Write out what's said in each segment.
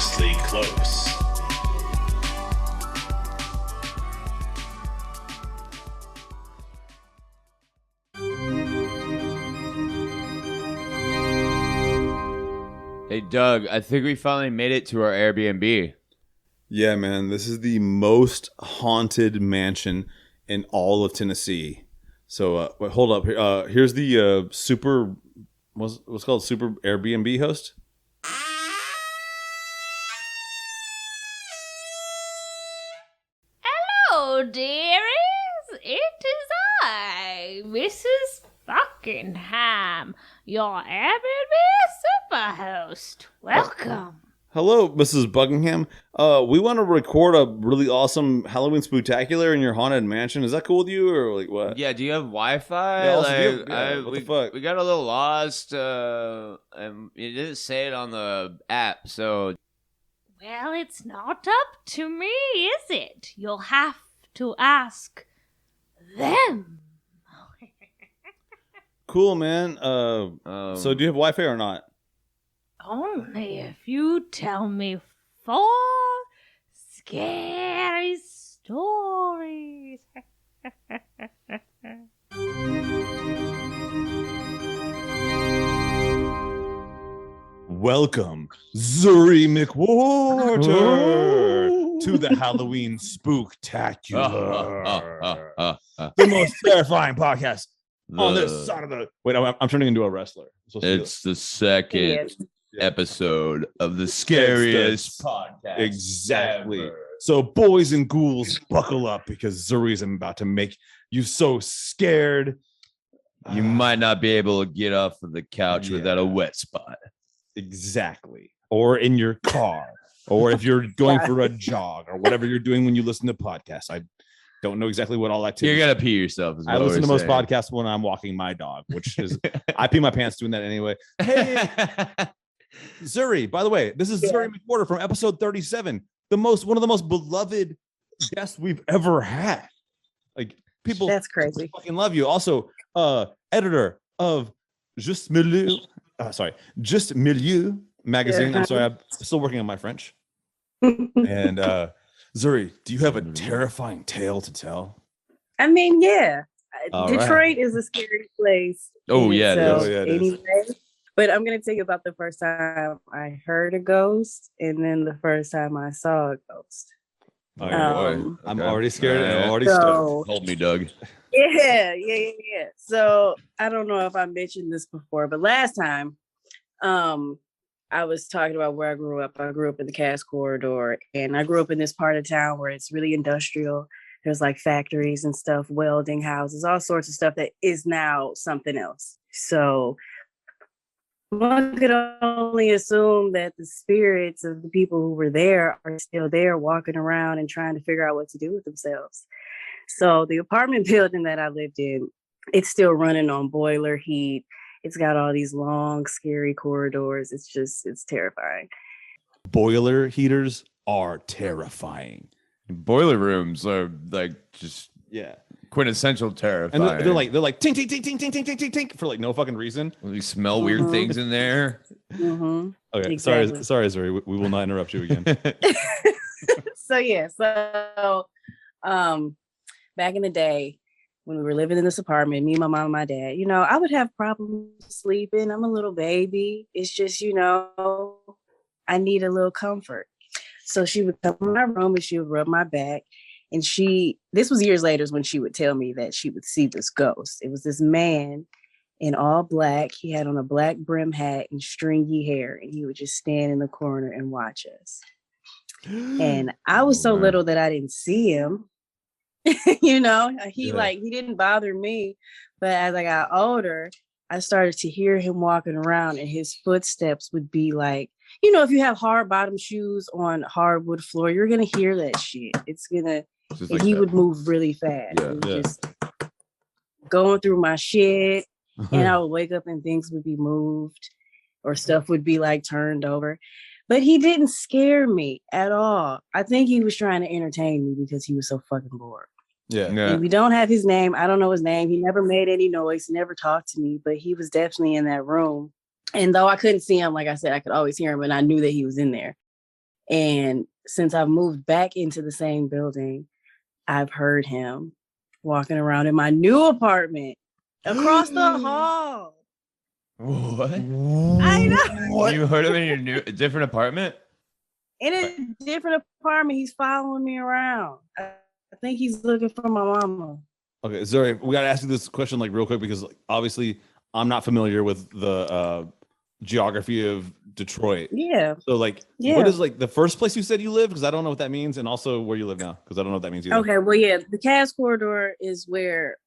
dangerously close. Hey, Doug, I think we finally made it to our Airbnb. Yeah, man, this is the most haunted mansion in all of Tennessee. So, wait, hold up. Here's the super, what's called super Airbnb host. Hello, dearies. It is I, Mrs. Buckingham, your Airbnb superhost. Welcome. Hello, Mrs. Buckingham. We want to record a really awesome Halloween Spooktacular in your haunted mansion. Is that cool with you, or like what? Yeah, do you have Wi-Fi? Yeah, also, what the fuck? We got a little lost, and it didn't say it on the app, so... Well, it's not up to me, is it? You'll have to ask them. Cool, man. So do you have Wi-Fi or not? Only if you tell me 4 scary stories. Welcome, Zuri McWhorter, to the Halloween Spooktacular. The most terrifying podcast on this side of the... Wait, I'm turning into a wrestler. It's the second episode of the scariest podcast. Exactly. ever. So, boys and ghouls, buckle up because Zuri's about to make you so scared. You might not be able to get off of the couch without a wet spot. Exactly. Or in your car, or if you're going for a jog, or whatever you're doing when you listen to podcasts. I don't know exactly what all activities. You're gonna pee yourself. I listen to most podcasts when I'm walking my dog, which is I pee my pants doing that anyway. Hey, Zuri. By the way, this is Zuri McWhorter from episode 37. One of the most beloved guests we've ever had. Like people, that's crazy. Fucking love you. Also, editor of Juste Milieu. Juste Milieu magazine. I'm sorry, I'm still working on my French. And Zuri, do you have a terrifying tale to tell? I mean, yeah. All Detroit is a scary place. Oh, yeah, So, it is. anyway, but I'm going to tell you about the first time I heard a ghost and then the first time I saw a ghost. Oh, boy. I'm already scared and I'm already So- stoked. Hold me, Doug. Yeah. So I don't know if I mentioned this before, but last time I was talking about where I grew up. I grew up in the Cass Corridor, and I grew up in this part of town where it's really industrial. There's like factories and stuff, welding houses, all sorts of stuff that is now something else. So one could only assume that the spirits of the people who were there are still there walking around and trying to figure out what to do with themselves. So the apartment building that I lived in, it's still running on boiler heat. It's got all these long, scary corridors. It's terrifying. Boiler heaters are terrifying. Boiler rooms are like just quintessential terrifying. And they're like tink tink tink tink tink tink tink tink for like no fucking reason. You smell weird things in there. Mm-hmm. Okay, Exactly. sorry, Zuri. We will not interrupt you again. So back in the day when we were living in this apartment, me and my mom and my dad, I would have problems sleeping. I'm a little baby. It's just, I need a little comfort. So she would come in my room and she would rub my back. And this was years later when she would tell me that she would see this ghost. It was this man in all black. He had on a black brim hat and stringy hair. And he would just stand in the corner and watch us. And I was so little that I didn't see him. He didn't bother me. But as I got older, I started to hear him walking around and his footsteps would be like, if you have hard bottom shoes on hardwood floor, you're going to hear that shit. It's going to, he would move really fast. Just going through my shit. And I would wake up and things would be moved or stuff would be like turned over. But he didn't scare me at all. I think he was trying to entertain me because he was so fucking bored. Yeah. And we don't have his name. I don't know his name. He never made any noise. He never talked to me, but he was definitely in that room. And though I couldn't see him, like I said, I could always hear him and I knew that he was in there. And since I've moved back into the same building, I've heard him walking around in my new apartment across the hall. What? I know. You heard him in your new different apartment? In a different apartment, he's following me around. I think he's looking for my mama. Okay, Zuri, we got to ask you this question like real quick because like, obviously I'm not familiar with the geography of Detroit. Yeah. So like, what is like the first place you said you lived? Because I don't know what that means, and also where you live now because I don't know what that means either. Okay, well, yeah, the Cass Corridor is where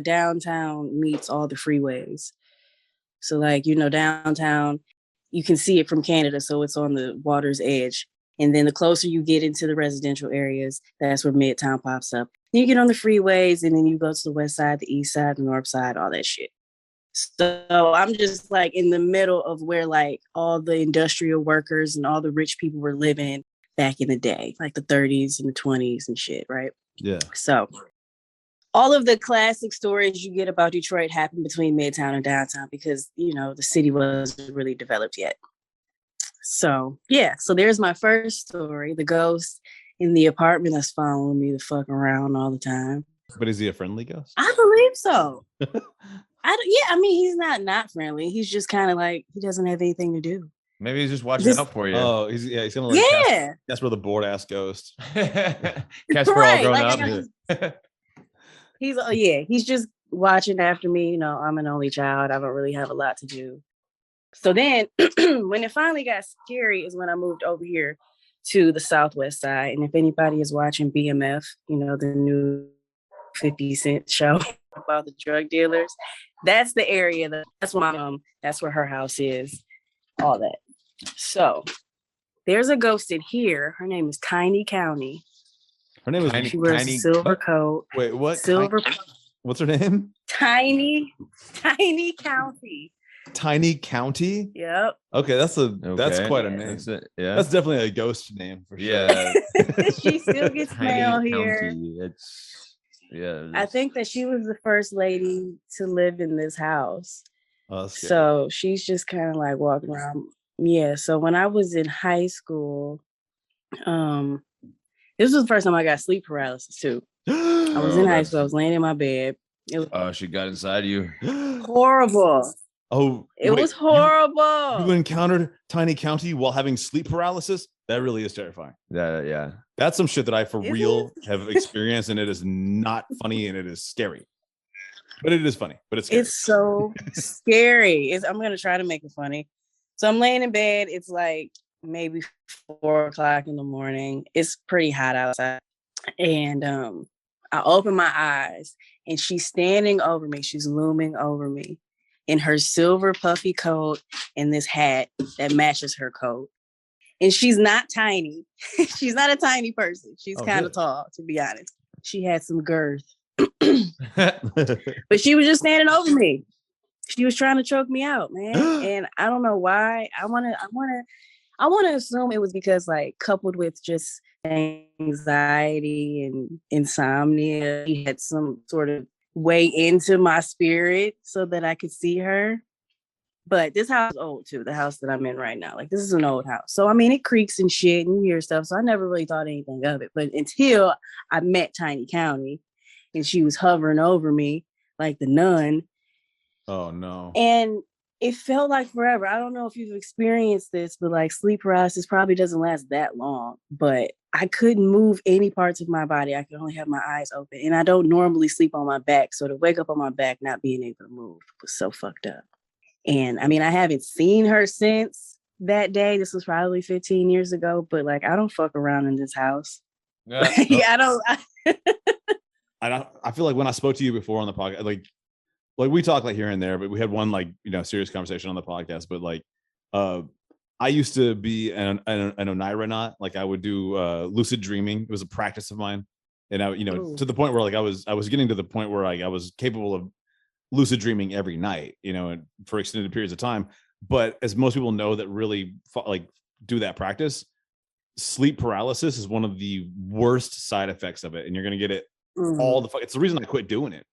downtown meets all the freeways. So like, you know, downtown, you can see it from Canada, so it's on the water's edge. And then the closer you get into the residential areas, that's where Midtown pops up. Then you get on the freeways, and then you go to the west side, the east side, the north side, all that shit. So I'm just like in the middle of where like all the industrial workers and all the rich people were living back in the day, like the 30s and the 20s and shit, right? Yeah. So all of the classic stories you get about Detroit happen between Midtown and downtown because, you know, the city wasn't really developed yet. So, yeah. So there's my first story, the ghost in the apartment that's following me the fuck around all the time. But is he a friendly ghost? I believe so. I mean, he's not friendly. He's just kind of like, he doesn't have anything to do. Maybe he's just watching out for you. Oh, he's gonna like that's where the bored ass ghost. Casper all grown up. He's just watching after me. You know, I'm an only child. I don't really have a lot to do. So then when it finally got scary is when I moved over here to the Southwest side. And if anybody is watching BMF, you know, the new 50 Cent show about the drug dealers, that's the area that's where her house is, all that. So there's a ghost in here. Her name is Tiny County. Her name is She wears a silver coat. Wait, what? Silver. What's her name? Tiny County. Tiny County. Yep. Okay, that's quite a name. That's definitely a ghost name for sure. Yeah. She still gets mail here. Yeah. I think that she was the first lady to live in this house. Oh, so she's just kind of like walking around. Yeah. So when I was in high school, this was the first time I got sleep paralysis too. I was in high school. I was laying in my bed. It was she got inside you. Horrible. Oh, it was horrible. You encountered Tiny County while having sleep paralysis? That really is terrifying. Yeah. That's some shit that I for real have experienced, and it is not funny and it is scary. But it is funny, but it's scary. It's so scary. I'm gonna try to make it funny. So I'm laying in bed. It's like maybe 4 o'clock in the morning. It's pretty hot outside. And I open my eyes and she's standing over me. She's looming over me in her silver puffy coat and this hat that matches her coat. And she's not tiny. She's not a tiny person. She's kind of tall, to be honest. She had some girth. But she was just standing over me. She was trying to choke me out, man. And I don't know why. I want to assume it was because, like, coupled with just anxiety and insomnia, she had some sort of way into my spirit so that I could see her. But this house is old too, the house that I'm in right now. Like, this is an old house. So, I mean, it creaks and shit and you hear stuff. So I never really thought anything of it. But until I met Tiny County and she was hovering over me like the nun. Oh, no. And it felt like forever. I don't know if you've experienced this, but like sleep paralysis probably doesn't last that long. But I couldn't move any parts of my body. I could only have my eyes open. And I don't normally sleep on my back. So to wake up on my back, not being able to move was so fucked up. And I mean, I haven't seen her since that day. This was probably 15 years ago, but like, I don't fuck around in this house. Yeah, I don't. I feel like when I spoke to you before on the podcast, like we talk like here and there, but we had one like, you know, serious conversation on the podcast. But like, I used to be an Oniranaut. Like I would do lucid dreaming. It was a practice of mine, and I, you know, to the point where like I was getting to the point where like I was capable of lucid dreaming every night, you know, and for extended periods of time. But as most people know that really like do that practice, sleep paralysis is one of the worst side effects of it, and you're gonna get it all the. It's the reason I quit doing it.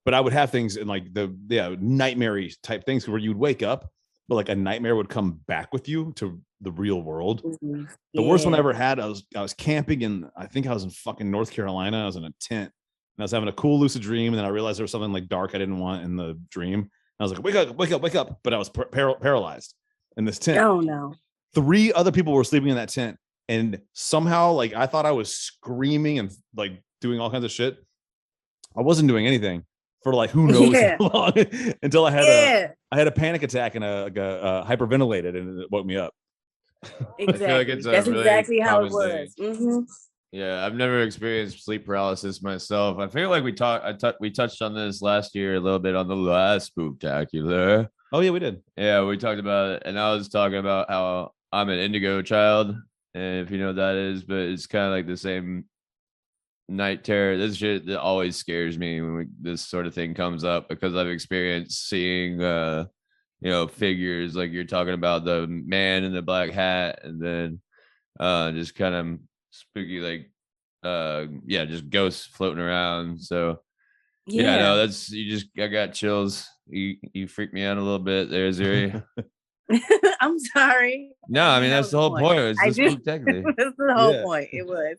But I would have things in like nightmare type things where you'd wake up, but like a nightmare would come back with you to the real world. Mhm. The worst one I Yeah. ever had, I was camping and I think I was in fucking North Carolina. I was in a tent and I was having a cool lucid dream. And then I realized there was something like dark I didn't want in the dream. And I was like, wake up, wake up, wake up. But I was paralyzed in this tent. Oh no. 3 other people were sleeping in that tent. And somehow, like, I thought I was screaming and like doing all kinds of shit. I wasn't doing anything for like who knows Yeah. how long until I had Yeah. a panic attack and a hyperventilated and it woke me up. Exactly. it's a That's really exactly how it common was. Mhm. Yeah, I've never experienced sleep paralysis myself. I feel like we touched on this last year a little bit on the last Spooktacular. Oh yeah, we did. Yeah, we talked about it, and I was talking about how I'm an indigo child, and if you know what that is, but it's kind of like the same night terror. This shit that always scares me when this sort of thing comes up because I've experienced seeing figures like you're talking about, the man in the black hat, and then just kind of spooky, like just ghosts floating around. So yeah, no, I got chills. You freaked me out a little bit there, Zuri. I'm sorry. No, I mean That that's was the whole point. It's I just did- Spooktacular. That's the whole Yeah. point. It was.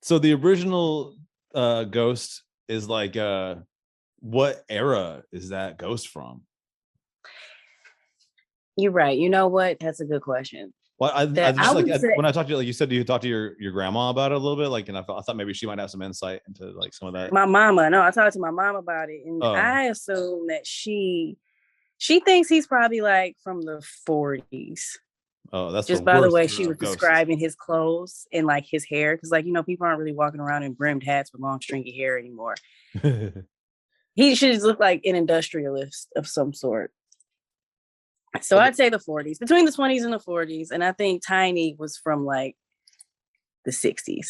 So the original ghost is like what era is that ghost from? You're right. You know what? That's a good question. Well, I That just I like would say- when I talked to you, like you said, you talked to your grandma about it a little bit, like, and I thought maybe she might have some insight into like some of that. My mama. No, I talked to my mom about it, and Oh. I assume that she thinks he's probably like from the 40s. Oh, that's Just the by the worst way era she of was ghosts. describing his clothes and like his hair, because like people aren't really walking around in brimmed hats with long stringy hair anymore. He should just look like an industrialist of some sort. So I'd say the 40s, between the 20s and the 40s, and I think Tiny was from like the 60s.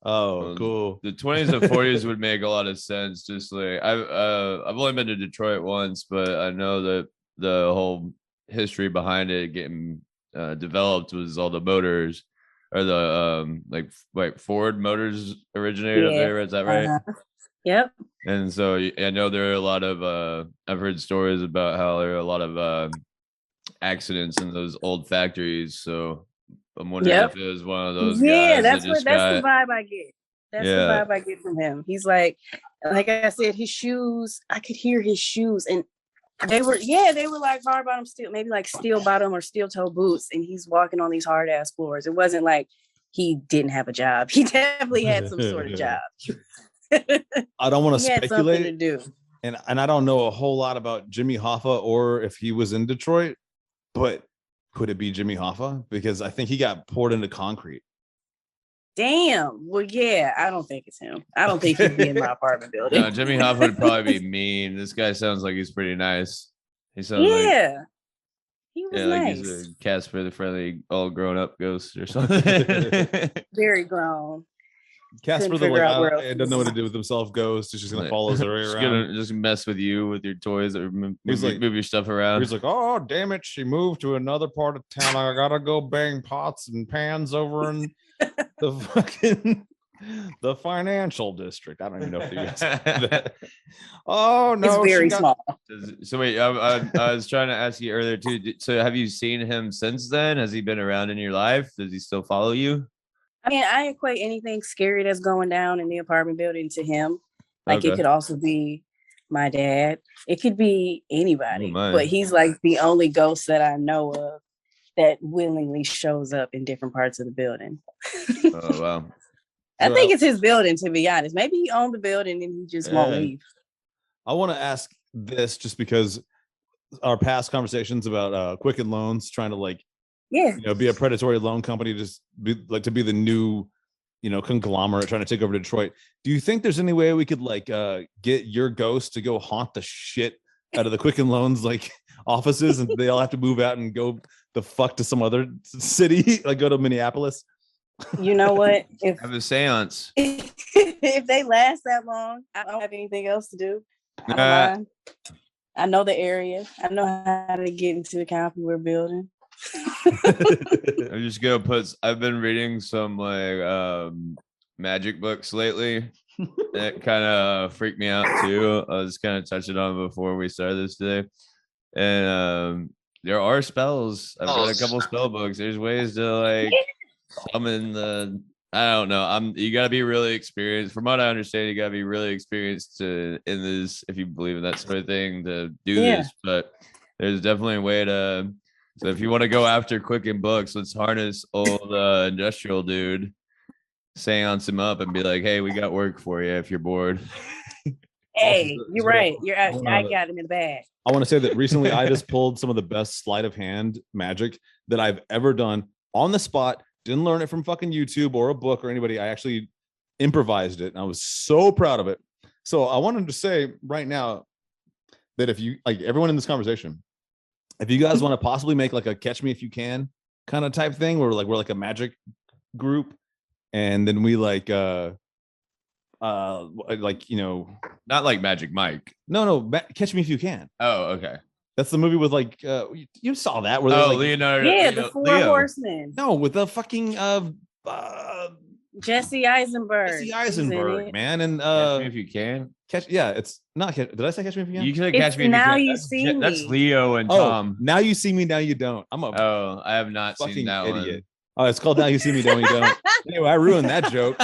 Oh, cool. The 20s and 40s would make a lot of sense. Just like I've only been to Detroit once, but I know that the whole history behind it getting developed was all the motors, or the like Ford motors originated up there. Is that right? Uh-huh. Yep. And so I know there are a lot of I've heard stories about how there are a lot of accidents in those old factories. So I'm wondering if it was one of those guys that's that just the vibe I get. That's Yeah. the vibe I get from him. He's like I said, his shoes, I could hear his shoes, and they were like hard bottom steel, maybe like steel bottom or steel toe boots, and he's walking on these hard ass floors. It wasn't like he didn't have a job. He definitely had some sort of job. I don't want to He had something to speculate, do. and I don't know a whole lot about Jimmy Hoffa or if he was in Detroit, but could it be Jimmy Hoffa? Because I think he got poured into concrete. Damn. Well, yeah, I don't think it's him. I don't think he'd be in my apartment building. No, Jimmy Hoffa would probably be mean. This guy sounds like he's pretty nice. He sounds like he was like nice. he's a Casper the Friendly all grown up ghost or something. Very grown. Casper, the figure out where like, else I he doesn't know what to was. do with himself. Ghost is just gonna Like, follow Zuri just around. gonna just mess with you with your toys or move He's like- your stuff around. He's like, oh damn it, she moved to another part of town. I gotta go bang pots and pans over in the fucking the financial district. I don't even know if you guys know that. Oh no, It's very she got- small. So wait, I was trying to ask you earlier too. So have you seen him since then? Has he been around in your life? Does he still follow you? I mean, I equate anything scary that's going down in the apartment building to him. Like Okay. it could also be my dad. It could be anybody. Oh, my. But he's like the only ghost that I know of that willingly shows up in different parts of the building. Oh wow. I think it's his building, to be honest. Maybe he owned the building and he just won't Yeah. leave. I want to ask this just because our past conversations about Quicken Loans trying to like Yeah. be a predatory loan company, just be like to be the new conglomerate trying to take over Detroit. Do you think there's any way we could like get your ghost to go haunt the shit out of the Quicken Loans like offices, and they all have to move out and go the fuck to some other city, like go to Minneapolis? You know what? If Have a seance. if they last that long, I don't have anything else to do. I don't mind. I know the area. I know how to get into the company we're building. I'm just gonna put. I've been reading some like magic books lately. It kind of freaked me out too. I was kind of touching on before we started this today, and there are spells. I've got a couple spell books. There's ways to like summon the. I don't know. You got to be really experienced. From what I understand, you got to be really experienced in this, if you believe in that sort of thing, to do this. But there's definitely a way to. So if you want to go after Quicken books, let's harness old industrial dude, seance him up, and be like, "Hey, we got work for you if you're bored." Hey, you're right. I got him in the bag. I want to say that recently I just pulled some of the best sleight of hand magic that I've ever done on the spot. Didn't learn it from fucking YouTube or a book or anybody. I actually improvised it and I was so proud of it. So I wanted to say right now that if you like everyone in this conversation, if you guys want to possibly make like a catch me if you can kind of type thing where like we're like a magic group and then we like you know, not like Magic Mike. No, Catch Me If You Can. Oh, okay. That's the movie with like you saw that where like, Leonardo. Yeah, the Four Horsemen. No, with the fucking Jesse Eisenberg. Jesse Eisenberg, man, and Catch Me If You Can. It's not. Did I say Catch Me If You Can? You can Catch Me If You Can. Now You See Me. That's Leo and Tom. Now You See Me, Now You Don't. I have not seen that idiot. Oh, it's called Now You See Me, Now You Don't. Anyway, I ruined that joke.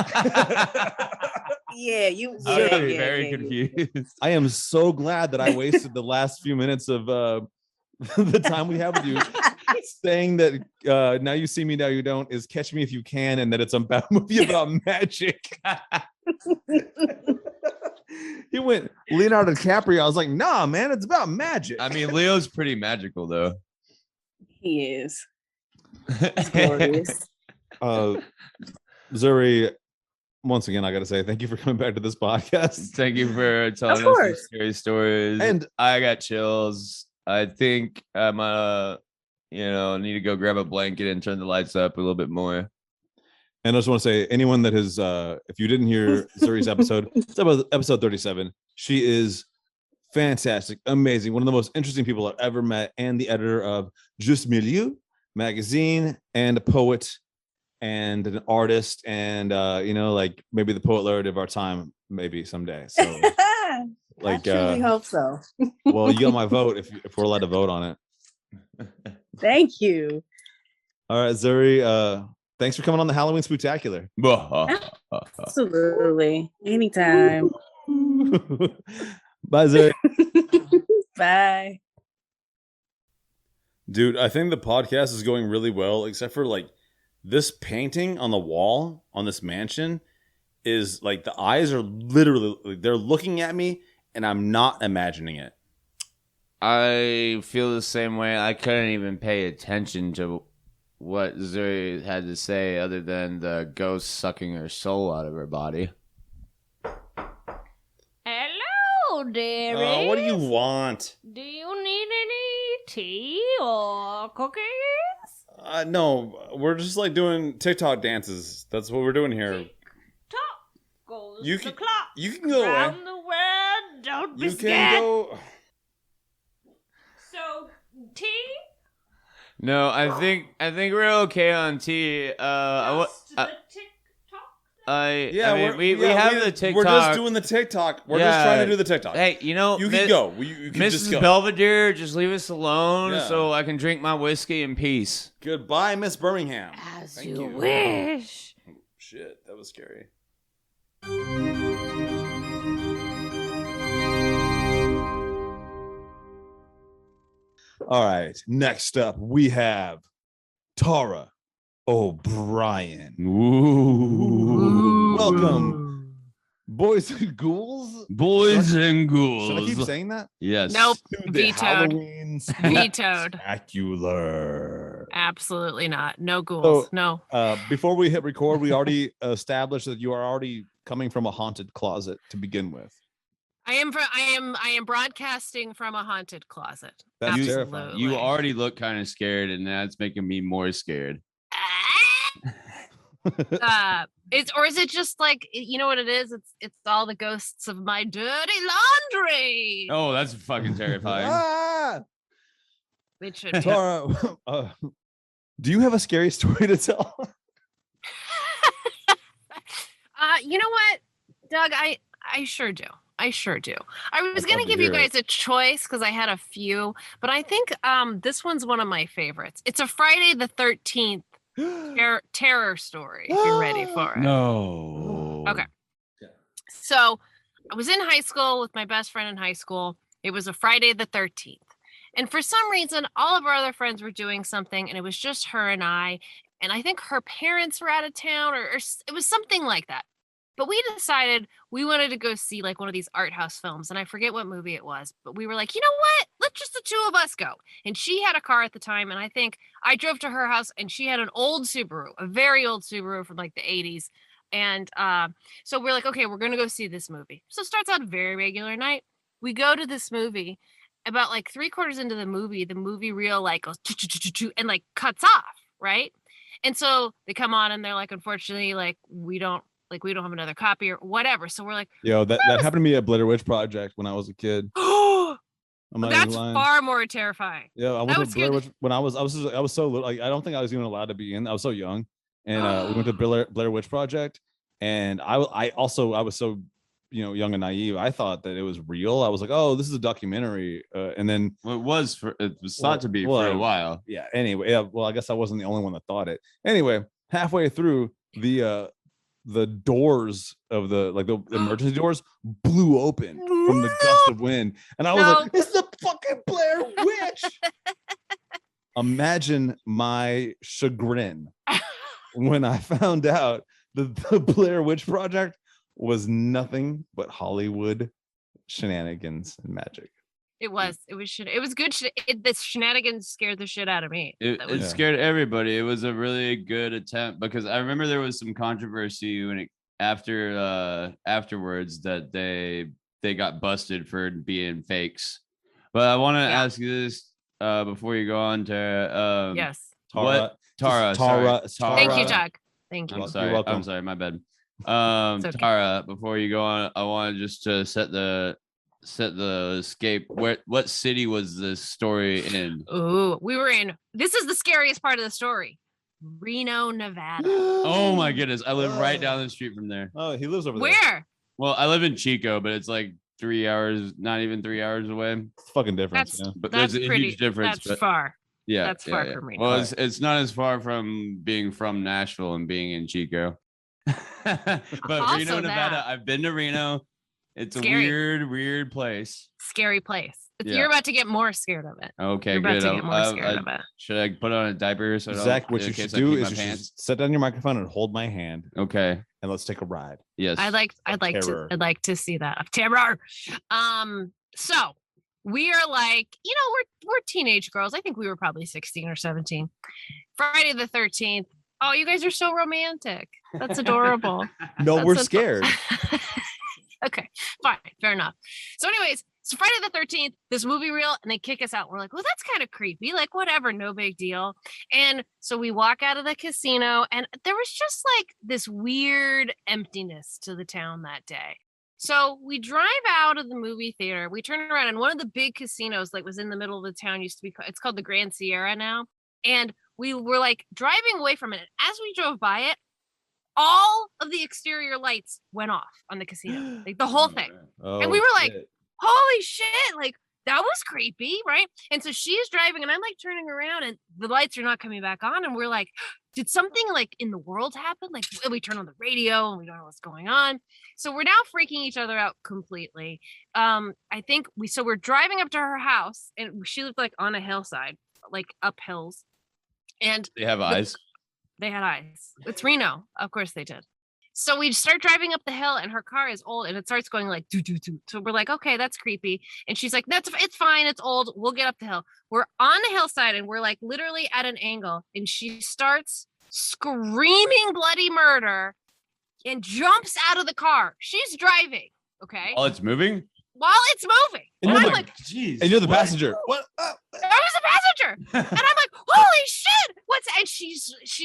Yeah, you. I'm very confused. I am so glad that I wasted the last few minutes of the time we have with you saying that Now You See Me, Now You Don't is Catch Me If You Can, and that it's a movie about magic. He went Leonardo DiCaprio. I was like, nah, man, it's about magic. I mean, Leo's pretty magical, though. He is. It's glorious. Zuri, once again, I got to say thank you for coming back to this podcast. Thank you for telling us these scary stories. And I got chills. I think I'm need to go grab a blanket and turn the lights up a little bit more. And I just want to say, anyone that has, if you didn't hear Zuri's episode, it's about episode 37. She is fantastic, amazing, one of the most interesting people I've ever met, and the editor of Juste Milieu magazine, and a poet, and an artist, and like maybe the poet laureate of our time, maybe someday. So, like, I really hope so. Well, you got my vote if we're allowed to vote on it. Thank you. All right, Zuri. Thanks for coming on the Halloween Spooktacular. Absolutely. Anytime. Bye, Zuri. Bye. Dude, I think the podcast is going really well, except for like this painting on the wall on this mansion is like the eyes are literally, they're looking at me and I'm not imagining it. I feel the same way. I couldn't even pay attention to what Zuri had to say other than the ghost sucking her soul out of her body. Hello, dearie. What do you want? Do you need any tea or cookies? No, we're just like doing TikTok dances. That's what we're doing here. Tick-tock goes You the can- clock. you can go away. Round the world, don't be You scared. can go. So, tea? No, I think we're okay on tea. Just the TikTok? We have the TikTok. We're just doing the TikTok. We're just trying to do the TikTok. Hey, you can go. You can just Mrs. go. Belvedere, just leave us alone Yeah. so I can drink my whiskey in peace. Goodbye, Miss Birmingham. As Thank you you. wish. Shit, that was scary. All right. Next up, we have Tara O'Brien. Ooh. Welcome, boys and ghouls. Boys and ghouls. Should I keep saying that? Yes. Nope. To the Vetoed. Halloween Vetoed. Spectacular. Absolutely not. No ghouls. So, no. Before we hit record, we already established that you are already coming from a haunted closet to begin with. I am broadcasting from a haunted closet. That's Absolutely. terrifying. You already look kind of scared, and that's making me more scared. Is it just like, you know what it is? It's all the ghosts of my dirty laundry. Oh, that's fucking terrifying. Ah! It should be. Tara, do you have a scary story to tell? You know what, Doug? I sure do. I sure do. I was I'd going love to to give you hear it. guys a choice because I had a few, but I think this one's one of my favorites. It's a Friday the 13th terror story, if you're ready for it. No. Okay. So I was in high school with my best friend in high school. It was a Friday the 13th. And for some reason, all of our other friends were doing something, and it was just her and I. And I think her parents were out of town, or it was something like that. But we decided we wanted to go see like one of these art house films, and I forget what movie it was. But we were like, you know what? Let's just the two of us go. And she had a car at the time, and I think I drove to her house, and she had an old Subaru, a very old Subaru from like the 80s. And so we're like, okay, we're gonna go see this movie. So it starts out a very regular night. We go to this movie. About like 3/4 into the movie reel like goes and like cuts off, right? And so they come on and they're like, unfortunately, like we don't have another copy or whatever. So we're like, Yo, that happened to me at Blair Witch Project when I was a kid. I'm not even that's lying. far more terrifying. Yeah, I That went would to scare Blair the- Witch when I was so little. Like, I don't think I was even allowed to be in. I was so young, and we went to Blair Witch Project, and I was so young and naive. I thought that it was real. I was like, oh, this is a documentary, and then Well, it was thought to be for a while. yeah. Anyway, yeah. Well, I guess I wasn't the only one that thought it. Anyway, halfway through the doors of the emergency doors blew open from the gust of wind, and I was like, it's the fucking Blair Witch. Imagine my chagrin when I found out that the Blair Witch Project was nothing but Hollywood shenanigans and magic. It was good. The shenanigans scared the shit out of me. It scared everybody. It was a really good attempt because I remember there was some controversy when it afterwards that they got busted for being fakes. But I want to ask you this before you go on to yes. Tara. Thank you, Doug. Thank you. I'm sorry. You're welcome. I'm sorry. My bad. Okay. Tara, before you go on, I want just to set the escape. What city was this story in? Ooh, this is the scariest part of the story. Reno, Nevada. Oh my goodness. I live right down the street from there. Oh, he lives over there. Where? Well, I live in Chico, but it's like 3 hours, not even 3 hours away. It's fucking difference. But That's there's a huge difference. That's far. Yeah. That's far from Reno. Well, it's not as far from being from Nashville and being in Chico. But Also Reno, Nevada, that. I've been to Reno. It's Scary. a weird place. Scary place. Yeah. You're about to get more scared of it. Okay, You're about good. to get more scared of it. Should I put on a diaper so I don't, Zach, what in you case should I do pee is my you should pants? sit down your microphone and hold my hand, Okay. and let's take a ride. Yes. I'd like terror. to see that of terror. So we are like, we're teenage girls. I think we were probably 16 or 17. Friday the 13th. Oh, you guys are so romantic. That's adorable. No, we're That's scared. Okay, fine, fair enough. So anyways, so Friday the 13th, this movie reel, and they kick us out. We're like, well, that's kind of creepy. Like, whatever, no big deal. And so we walk out of the casino, and there was just like this weird emptiness to the town that day. So we drive out of the movie theater. We turn around, and one of the big casinos, like, was in the middle of the town. Used to be, it's called the Grand Sierra now. And we were like driving away from it. And as we drove by it, all of the exterior lights went off on the casino, like the whole thing. And we were like, holy shit, like that was creepy, right? And so she's driving and I'm like turning around and the lights are not coming back on. And we're like, did something like in the world happen? Like we turn on the radio and we don't know what's going on. So we're now freaking each other out completely. I think we're driving up to her house and she lived like on a hillside, like up hills. And They have eyes. they had eyes. It's Reno. Of course they did. So we start driving up the hill and her car is old and it starts going like doo doo doo. So we're like, okay, that's creepy. And she's like, it's fine. It's old. We'll get up the hill. We're on the hillside and we're like literally at an angle and she starts screaming bloody murder and jumps out of the car. She's driving. Okay. Oh, it's moving? While it's moving. And And you're I'm like, like, jeez. and you're the passenger. What? I was a passenger. And I'm like, holy shit. And she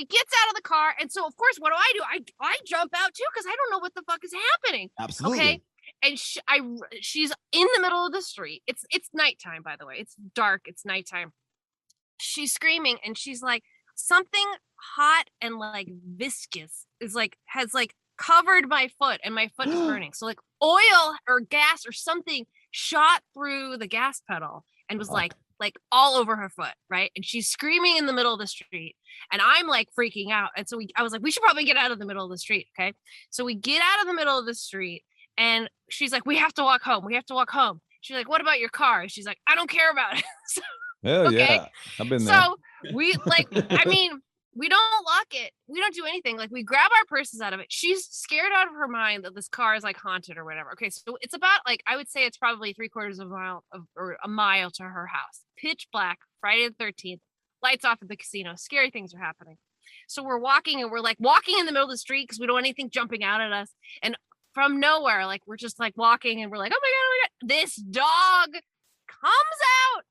gets out of the car. And so of course, what do? I jump out too, because I don't know what the fuck is happening. Absolutely. Okay. And she's in the middle of the street. It's nighttime, by the way. It's dark. It's nighttime. She's screaming and she's like, something hot and like viscous is like has like covered my foot and my foot is burning. So like oil or gas or something shot through the gas pedal and was like all over her foot, right? And she's screaming in the middle of the street and I'm like freaking out. And so I was like, we should probably get out of the middle of the street. Okay. So we get out of the middle of the street and she's like, we have to walk home. We have to walk home. She's like, what about your car? She's like, I don't care about it. So, Hell okay. yeah. I've been there. so we like, I mean, we don't lock it. We don't do anything. Like we grab our purses out of it. She's scared out of her mind that this car is like haunted or whatever. Okay. So it's about like, I would say it's probably 3/4 of a mile or a mile to her house. Pitch black, Friday the 13th, lights off at the casino. Scary things are happening. So we're walking and we're like walking in the middle of the street because we don't want anything jumping out at us. And from nowhere, like we're just like walking and we're like, oh my God, this dog comes out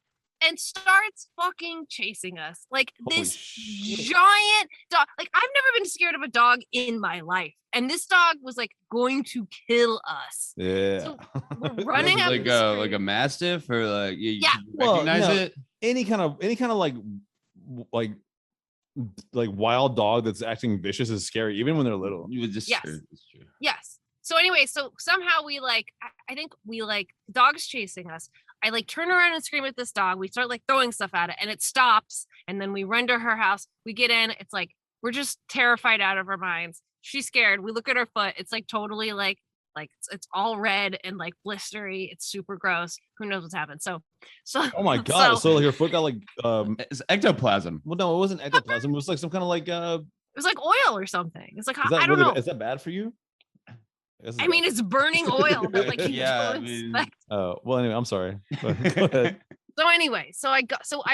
and starts fucking chasing us. Like Holy this shit. giant dog. Like I've never been scared of a dog in my life. And this dog was like going to kill us. Yeah. So we're running up like the a street. like a mastiff or like you Yeah. recognize Well, no. it. Any kind of like wild dog that's acting vicious is scary, even when they're little. You would just Yes. it's true. Yes. So anyway, so somehow we like, I think we like dogs chasing us. I like turn around and scream at this dog. We start like throwing stuff at it and it stops. And then we run to her house. We get in. It's like, we're just terrified out of our minds. She's scared. We look at her foot. It's like totally like it's all red and like blistery. It's super gross. Who knows what's happened? So Oh my God. So your foot got like, It's ectoplasm. well, no, it wasn't ectoplasm. It was like some kind of like, it was like oil or something. It's like, is that I don't really know. Is that bad for you? guess I mean, it's burning oil, but like you Yeah, don't I mean- expect. oh, well, anyway, I'm sorry. But go ahead. So anyway, so I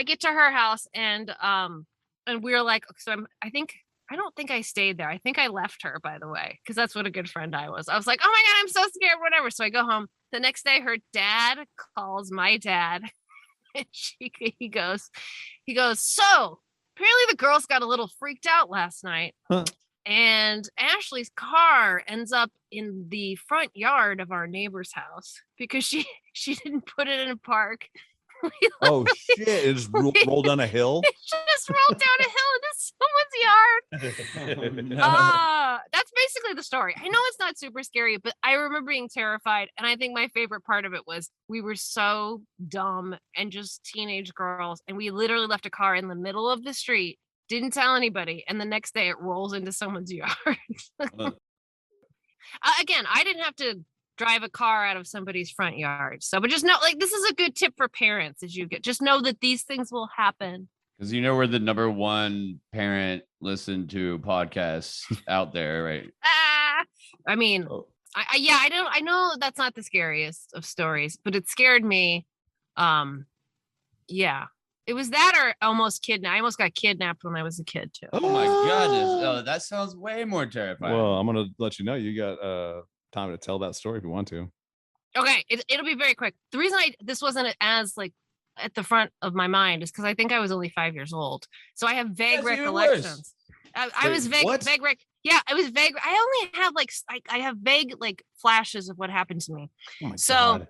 get to her house and we're like, I don't think I stayed there. I think I left her, by the way, because that's what a good friend I was. I was like, oh my God, I'm so scared, whatever. So I go home. The next day, her dad calls my dad. And he goes, so apparently the girls got a little freaked out last night. Huh. And Ashley's car ends up in the front yard of our neighbor's house because she didn't put it in a park. Oh shit! It just rolled down a hill. It just rolled down a hill into someone's yard. That's basically the story. I know it's not super scary, but I remember being terrified. And I think my favorite part of it was we were so dumb and just teenage girls. And we literally left a car in the middle of the street, didn't tell anybody. And the next day it rolls into someone's yard. Again, I didn't have to drive a car out of somebody's front yard. So, but just know, like, this is a good tip for parents as you just know that these things will happen. Because you know we're the number one parent listen to podcasts out there, right? I mean, Oh. I know that's not the scariest of stories, but it scared me. Yeah, it was that or almost kidnapped. I almost got kidnapped when I was a kid too. Oh my goodness. Oh, that sounds way more terrifying. Well, I'm gonna let you know. You got time to tell that story if you want to. Okay, it'll be very quick. The reason this wasn't as like at the front of my mind is because I think I was only 5 years old, so I have vague That's even recollections. I Wait, was vague. what? Yeah, I was vague. I only have like I have vague like flashes of what happened to me. Oh my So- God.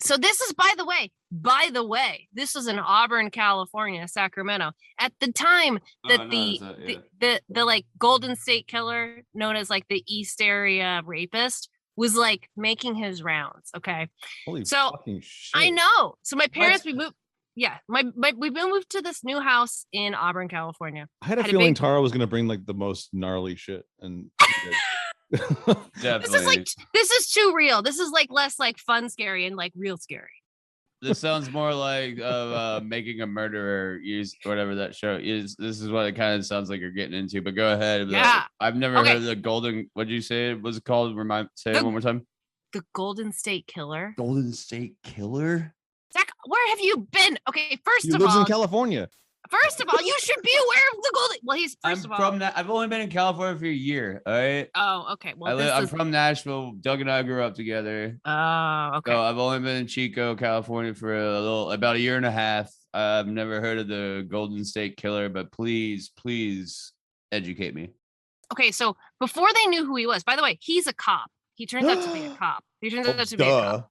So this is by the way, this was in Auburn, California, Sacramento. At the time that Oh, no, the, is that- yeah. the like Golden State Killer, known as like the East Area rapist, was like making his rounds. Okay. Holy so, fucking shit! I know. So my parents, we moved. Yeah, we moved to this new house in Auburn, California. I had a had a feeling big- Tara was gonna bring like the most gnarly shit, and Definitely. This is too real. This is like less like fun scary and like real scary. This sounds more like making a murderer use whatever that show is. This is what it kind of sounds like you're getting into. But go ahead. Yeah. I've never Okay. heard of the golden. What'd you say it was called? Say it The- one more time. The Golden State Killer. Golden State Killer. Zach, where have you been? Okay, first he of lives all, in California. you should be aware of the Golden. Well, he's I'm first of all. from that. I've only been in California for a year. All right. Oh, okay. Well, I'm this is. from Nashville. Doug and I grew up together. Oh, okay. So I've only been in Chico, California for about a year and a half. I've never heard of the Golden State Killer, but please educate me. Okay, so before they knew who he was, by the way, he's a cop. He turns out to be a cop. He turns out to be a cop.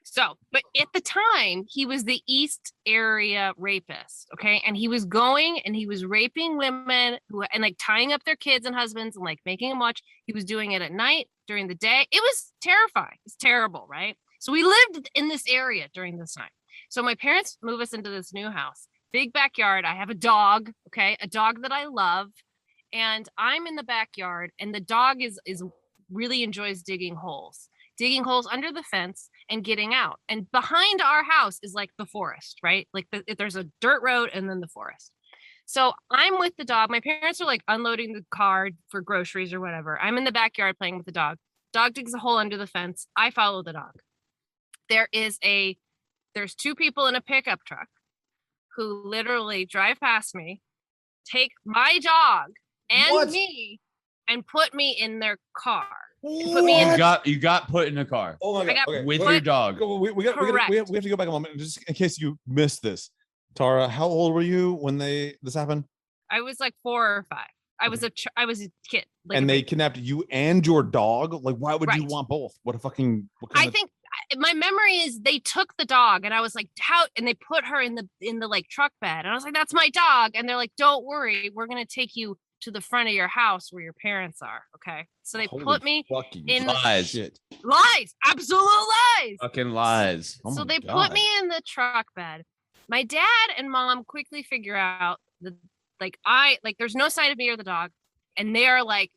So, but at the time, he was the East area rapist, okay? And he was going and he was raping women who and like tying up their kids and husbands and like making them watch. He was doing it at night, during the day. It was terrifying. It's terrible, right? So we lived in this area during this time. So my parents move us into this new house, big backyard. I have a dog, okay? A dog that I love. And I'm in the backyard and the dog is really enjoys digging holes under the fence and getting out. And behind our house is like the forest, right? Like there's a dirt road and then the forest. So I'm with the dog. My parents are like unloading the car for groceries or whatever. I'm in the backyard playing with the dog. Dog digs a hole under the fence. I follow the dog. There's two people in a pickup truck who literally drive past me, take my dog and me and put me in their car. Put me in You got put in a car. Oh my god! Okay. With your dog. We have to go back a moment, just in case you missed this. Tara, how old were you when this happened? I was like 4 or 5. I was a kid. Like and they kidnapped you and your dog. Like, why would you Right. want both? What kind I think my memory is they took the dog and I was like, how? And they put her in the like truck bed. And I was like, that's my dog. And they're like, don't worry, we're gonna take you to the front of your house where your parents are. Okay. So they put me in lies. Shit. lies, absolute lies. Fucking lies. Oh So my they God. put me in the truck bed. My dad and mom quickly figure out there's no sign of me or the dog. And they're like,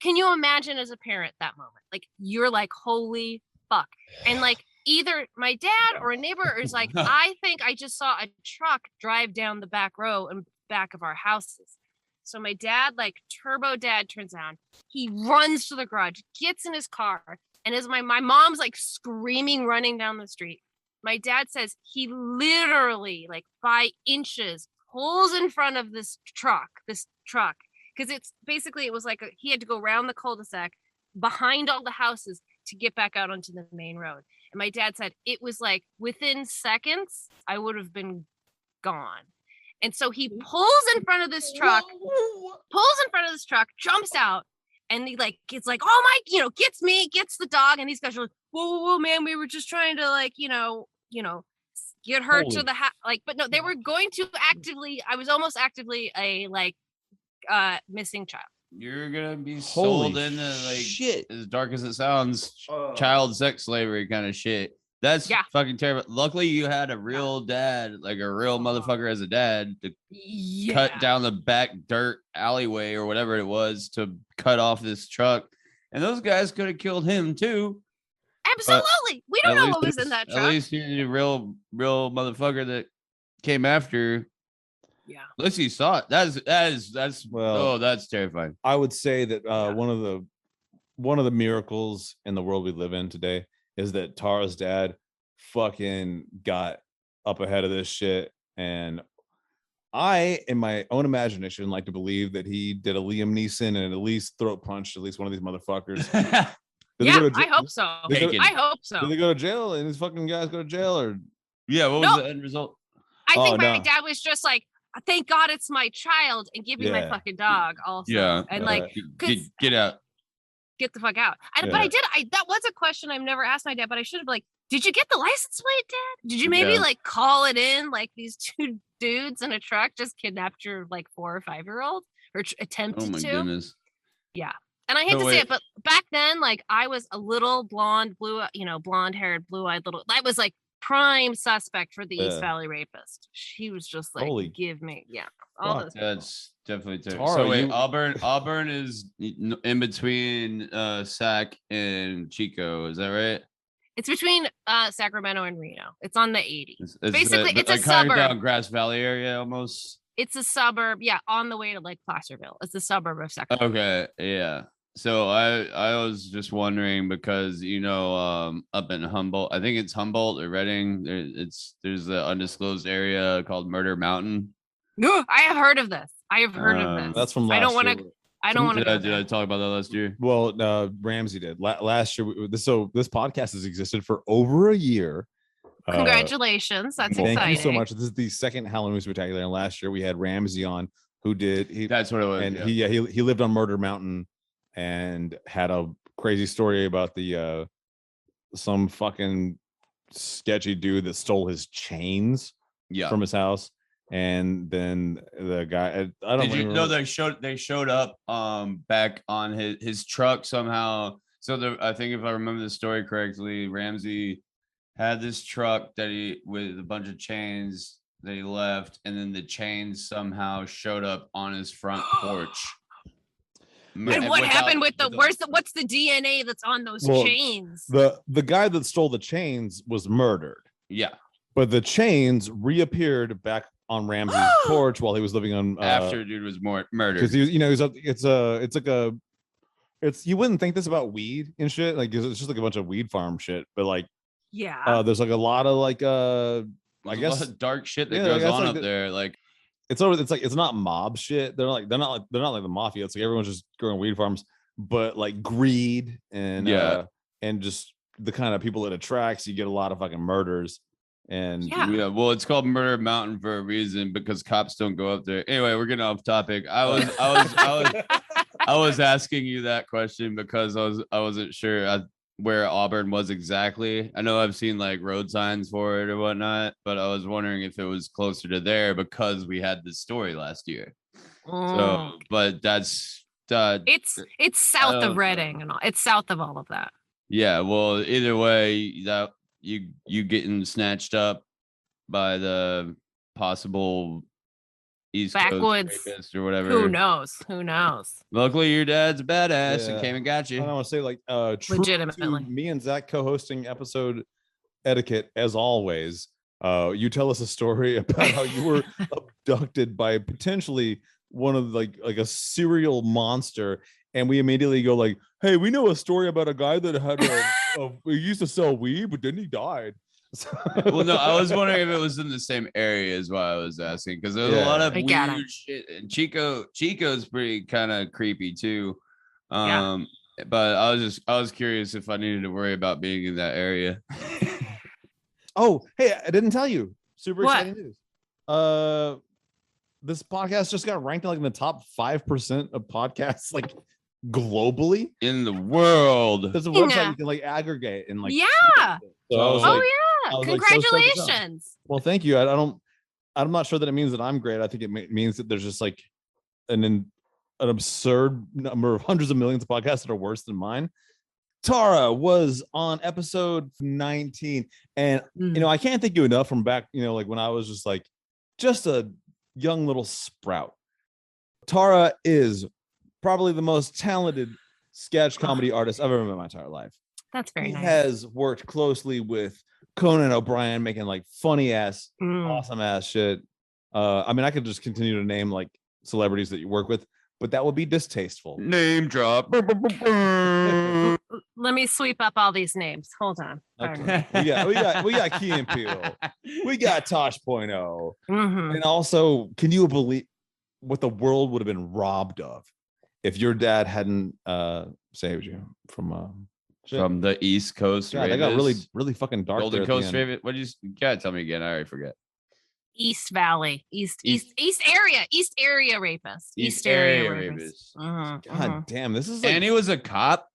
can you imagine as a parent that moment? Like, you're like, holy fuck. And like, either my dad or a neighbor is like, I think I just saw a truck drive down the back row and back of our houses. So my dad, like turbo dad, turns on. He runs to the garage, gets in his car. And as my mom's like screaming, running down the street, my dad says he literally, like by inches, pulls in front of this truck. Because it was like he had to go around the cul-de-sac behind all the houses to get back out onto the main road. And my dad said it was like within seconds, I would have been gone. And so he pulls in front of this truck, jumps out, and he like, it's like, oh my, gets the dog. And these guys are like, whoa, man, we were just trying to like, get her to the house. Like, but no, they were going to I was almost actively a like missing child. You're gonna be sold into like shit. As dark as it sounds, child sex slavery kind of shit. That's fucking terrible. Luckily, you had a real dad, like a real motherfucker as a dad, to cut down the back dirt alleyway or whatever it was to cut off this truck. And those guys could have killed him too. Absolutely. We don't know what was in that truck. At least you're the real motherfucker that came after. Yeah. At least he saw it. That's terrifying. I would say that one of the miracles in the world we live in today is that Tara's dad fucking got up ahead of this shit. And I, in my own imagination, like to believe that he did a Liam Neeson and at least throat punched at least one of these motherfuckers. I hope so. I hope so. Did they go to jail and these fucking guys go to jail or? Yeah, what was the end result? I think my dad was just like, thank God it's my child and give me my fucking dog also. Yeah. And like, get out. Get the fuck out. But that was a question I've never asked my dad, but I should have like, did you get the license plate, Dad? Did you maybe like call it in like these two dudes in a truck just kidnapped your like 4 or 5-year-old or attempted to? Oh my goodness. Yeah. And I hate to say it, but back then, like I was a little blonde haired, blue-eyed little, that was like prime suspect for the East Valley rapist. She was just like, give me, all those that's definitely terrible. So wait, Auburn is in between Sac and Chico, is that right? It's between Sacramento and Reno. It's on the 80. It's basically it's a kind suburb. of down Grass Valley area almost. It's a suburb, on the way to like Placerville. It's a suburb of Sacramento. Okay, yeah. So I was just wondering because up in Humboldt, I think it's Humboldt or Redding. There's the undisclosed area called Murder Mountain. No, I have heard of this. That's from last year. I don't want to. Did I talk about that last year? Well, Ramsey did last year. So this podcast has existed for over a year. Congratulations! That's exciting. Thank you so much. This is the second Halloween Spooktacular, and last year we had Ramsey on, who did. That's what it was. And he lived on Murder Mountain, and had a crazy story about the some fucking sketchy dude that stole his chains Yeah. from his house. And then the guy, I don't know. They showed up back on his truck somehow. So I think if I remember the story correctly, Ramsey had this truck that he with a bunch of chains that he left, and then the chains somehow showed up on his front porch. And what happened with what's the DNA that's on those chains? The guy that stole the chains was murdered. Yeah. But the chains reappeared back on Ramsey's porch while he was living on after dude was murdered. Because you wouldn't think this about weed and shit. Like it's just like a bunch of weed farm shit. But like there's like a lot of like I guess dark shit that goes on up there. Like it's not mob shit. They're not like the mafia. It's like everyone's just growing weed farms, but like greed and and just the kind of people it attracts. You get a lot of fucking murders. And well, it's called Murder Mountain for a reason because cops don't go up there. Anyway, we're getting off topic. I was asking you that question because I wasn't sure where Auburn was exactly. I know I've seen like road signs for it or whatnot, but I was wondering if it was closer to there because we had this story last year. So, but that's it's south of Reading and all. It's south of all of that. Yeah, well, either way, that you getting snatched up by the possible East Backwoods Coast rapist or whatever. Who knows? Luckily, your dad's a badass and came and got you. I want to say like legitimately. Me and Zach co-hosting episode etiquette as always. You tell us a story about how you were abducted by potentially one of like a serial monster, and we immediately go like, "Hey, we know a story about a guy that had he used to sell weed, but then he died." Well, no, I was wondering if it was in the same area is why I was asking because there's a lot of weird shit. And Chico's pretty kind of creepy too. But I was curious if I needed to worry about being in that area. Oh, hey, I didn't tell you. Super exciting news. This podcast just got ranked in the top 5% of podcasts like globally in the world. There's a website you can like aggregate and like So congratulations. Well, thank you. I'm not sure that it means that I'm great. I think it means that there's just like an absurd number of hundreds of millions of podcasts that are worse than mine. Tara was on episode 19, and I can't thank you enough from back, like when I was just a young little sprout. Tara is probably the most talented sketch comedy artist I've ever met in my entire life. That's very nice. He has worked closely with Conan O'Brien, making like funny ass, awesome ass shit. I mean, I could just continue to name like celebrities that you work with, but that would be distasteful. Name drop. Let me sweep up all these names. Hold on. Okay. we got Key and Peele. We got Tosh.0. And also, can you believe what the world would have been robbed of if your dad hadn't saved you from the East Coast? Yeah, they got really fucking dark. Golden Coast Raven. What did you gotta tell me again? I already forget. East Valley, East area rapist. East area rapist. God damn, this is and he was a cop.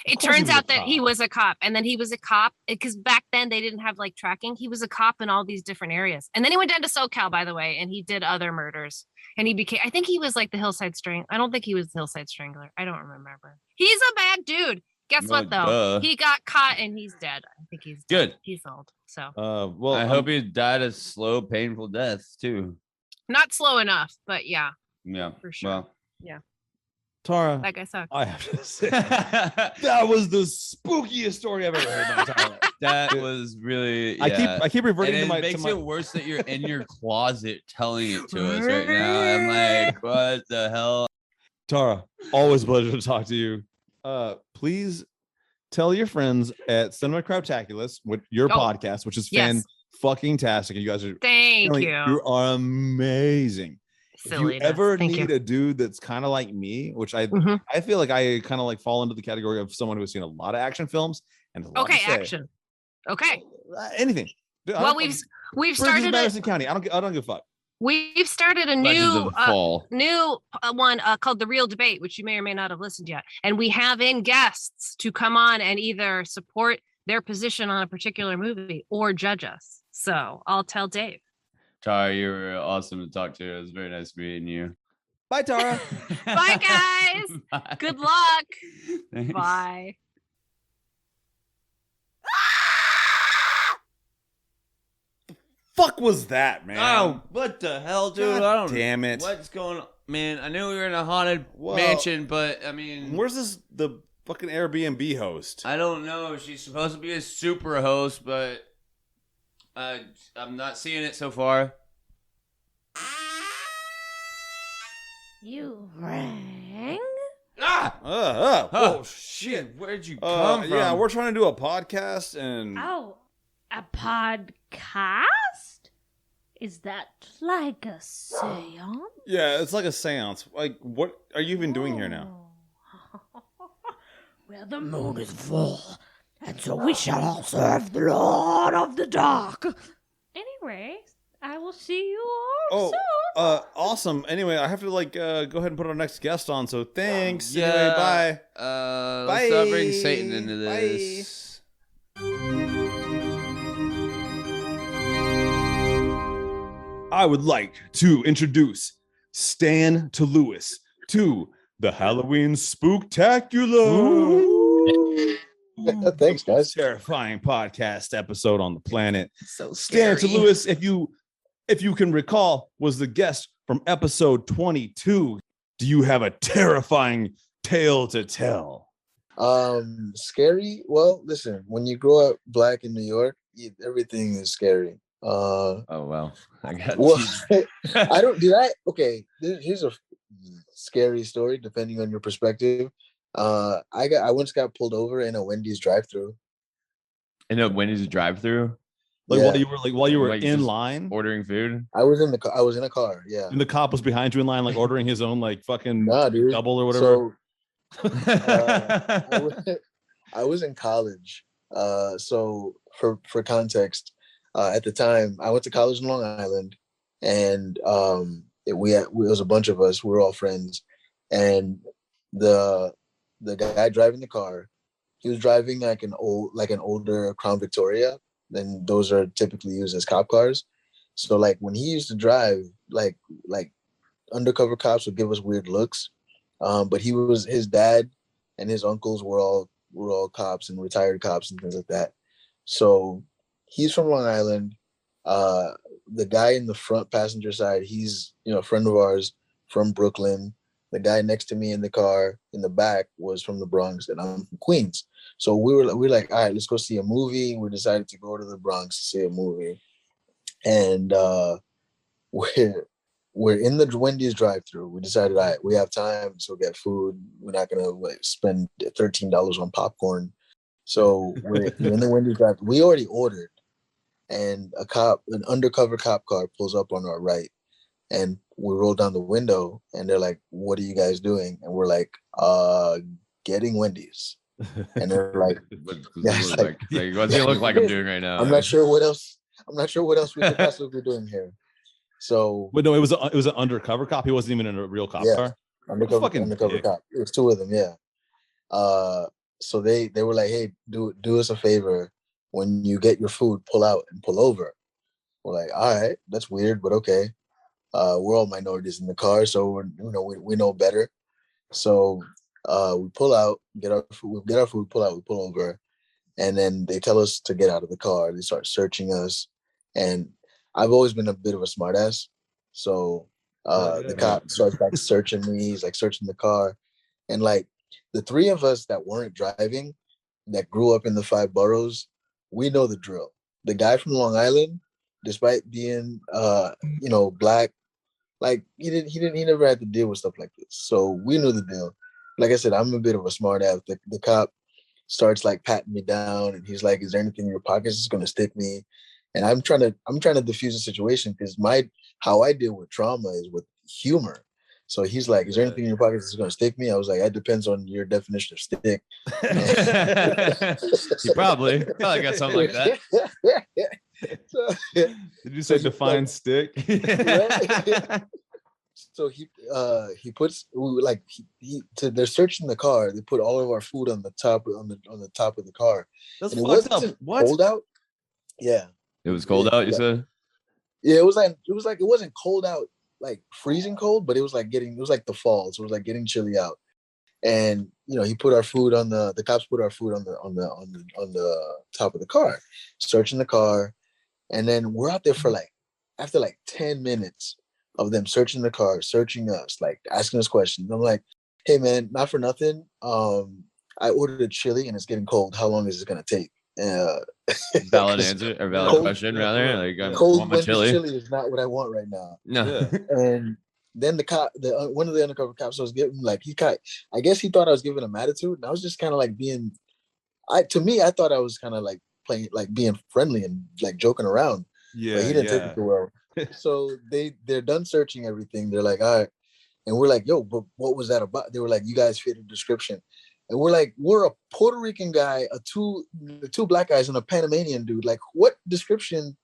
It turns out that he was a cop, and then he was a cop because back then they didn't have like tracking. He was a cop in all these different areas, and then he went down to SoCal, by the way, and he did other murders. And he became, I think he was like the Hillside Strangler. I don't think he was the Hillside Strangler. I don't remember. He's a bad dude. Guess what though? He got caught and he's dead. I think he's dead. Good. He's old. So well, I hope he died a slow, painful death too. Not slow enough, but yeah. Yeah, for sure. Well, yeah. Tara, that guy sucks. I have to say that was the spookiest story I've ever heard in my entire life. That was really. Yeah. I keep reverting and to my. It makes it worse that you're in your closet telling it to us right now. I'm like, what the hell? Tara, always a pleasure to talk to you. Please tell your friends at Cinema Crowdtaculous with your podcast, which is fan-fucking-tastic. You guys are thank you. You are amazing. Silly if you ever need a dude that's kind of like me, which I feel like I kind of like fall into the category of someone who's seen a lot of action films and action. Okay. Anything. Dude, well, we've started Madison County. I don't give a fuck. We've started a new one called The Real Debate, which you may or may not have listened yet. And we have in guests to come on and either support their position on a particular movie or judge us. So I'll tell Dave. Tara, you were awesome to talk to. It was very nice meeting you. Bye, Tara. Bye, guys. Bye. Good luck. Thanks. Bye. Fuck was that, man? Oh, what the hell, dude? God I don't damn it. What's going on? Man, I knew we were in a haunted Well, mansion, but I mean, Where's the fucking Airbnb host? I don't know. She's supposed to be a super host, but I'm not seeing it so far. You rang? Ah! Oh, Oh, shit. Where'd you come from? Yeah, we're trying to do a podcast and Oh, a podcast? Is that like a seance? yeah, it's like a seance. Like, what are you even doing here now? Oh. Well, the moon is full, and so we shall all serve the Lord of the Dark. Anyway, I will see you all soon. Awesome. Anyway, I have to go ahead and put our next guest on. So thanks. Yeah. Anyway, bye. Let's not bring Satan into Bye. this. I would like to introduce Stan Talouis to the Halloween Spooktacular. Thanks, guys. Terrifying podcast episode on the planet. So Stan scary. Talouis, if you can recall, was the guest from episode 22. Do you have a terrifying tale to tell? Scary. Well, listen, when you grow up black in New York, everything is scary. Oh, well. I got Well, you. I don't. Did I? Okay. Here's a scary story, depending on your perspective. I once got pulled over in a Wendy's drive-through. And a Wendy's drive-through Like Yeah. while you were Like in just line, ordering food. I was in the car. I was in a car. Yeah. and the cop was behind you in line, like ordering his own like fucking Nah, dude. double or whatever. I was in college. So for context, at the time I went to college in Long Island, and it was a bunch of us. We were all friends, and the guy driving the car, he was driving like an older Crown Victoria. Then those are typically used as cop cars. So like when he used to drive, like undercover cops would give us weird looks. But his dad and his uncles were all cops and retired cops and things like that. So he's from Long Island. The guy in the front passenger side, he's a friend of ours from Brooklyn. The guy next to me in the car in the back was from the Bronx, and I'm from Queens. So we were like, all right, let's go see a movie. We decided to go to the Bronx to see a movie, and we're in the Wendy's drive-thru. We decided, all right, we have time, so get food. We're not gonna spend $13 on popcorn. So we're in the Wendy's drive-thru. We already ordered, and an undercover cop car pulls up on our right, and we roll down the window, and they're like, "What are you guys doing?" And we're like, "Getting Wendy's." And they're like, What's it look like I'm doing right now? I'm not sure what else we could possibly be doing here. So, But no, it was an undercover cop. He wasn't even in a real cop Yeah. car. undercover dick. cop. It was two of them, yeah. So they were like, "Hey, do us a favor. When you get your food, pull out and pull over." We're like, "All right, that's weird, but okay." We're all minorities in the car, so we know better. So we pull out, get our food, pull out, we pull over, and then they tell us to get out of the car. They start searching us, and I've always been a bit of a smartass, so the cop starts like searching me. He's like searching the car, and like the three of us that weren't driving, that grew up in the 5 boroughs, we know the drill. The guy from Long Island, despite being black, like he never had to deal with stuff like this, so we knew the deal. Like I said, I'm a bit of a smart ass. The cop starts like patting me down, and he's like, "Is there anything in your pockets that's gonna stick me?" And I'm trying to diffuse the situation, because how I deal with trauma is with humor. So he's like, "Is there anything in your pockets that's gonna stick me?" I was like, "That depends on your definition of stick." You probably got something like that. So, Did you say define stick? So he puts like they're searching the car. They put all of our food on the top of the car. That's and it fucked wasn't up. What? cold out. Yeah. It was cold out, you said? Yeah, it was like it wasn't cold out, like freezing cold, but it was like the fall. So it was like getting chilly out. And he put our food on the cops put our food on the top of the car, searching the car. And then we're out there for after 10 minutes of them searching the car, searching us, like asking us questions. I'm like, hey man, not for nothing. I ordered a chili and it's getting cold. How long is it gonna take? Valid answer or valid question, rather. Like, I want my chili. Chili is not what I want right now. No. Yeah. And then one of the undercover cops was giving I guess he thought I was giving him attitude, and I was just kind of like being. I thought I was kind of like playing, like being friendly and like joking around. Yeah. But he didn't take it too well. So they're done searching everything. They're like, all right, and we're like, yo, but what was that about? They were like, you guys fit the description. And we're like, we're a Puerto Rican guy, two black guys, and a Panamanian dude. Like, what description,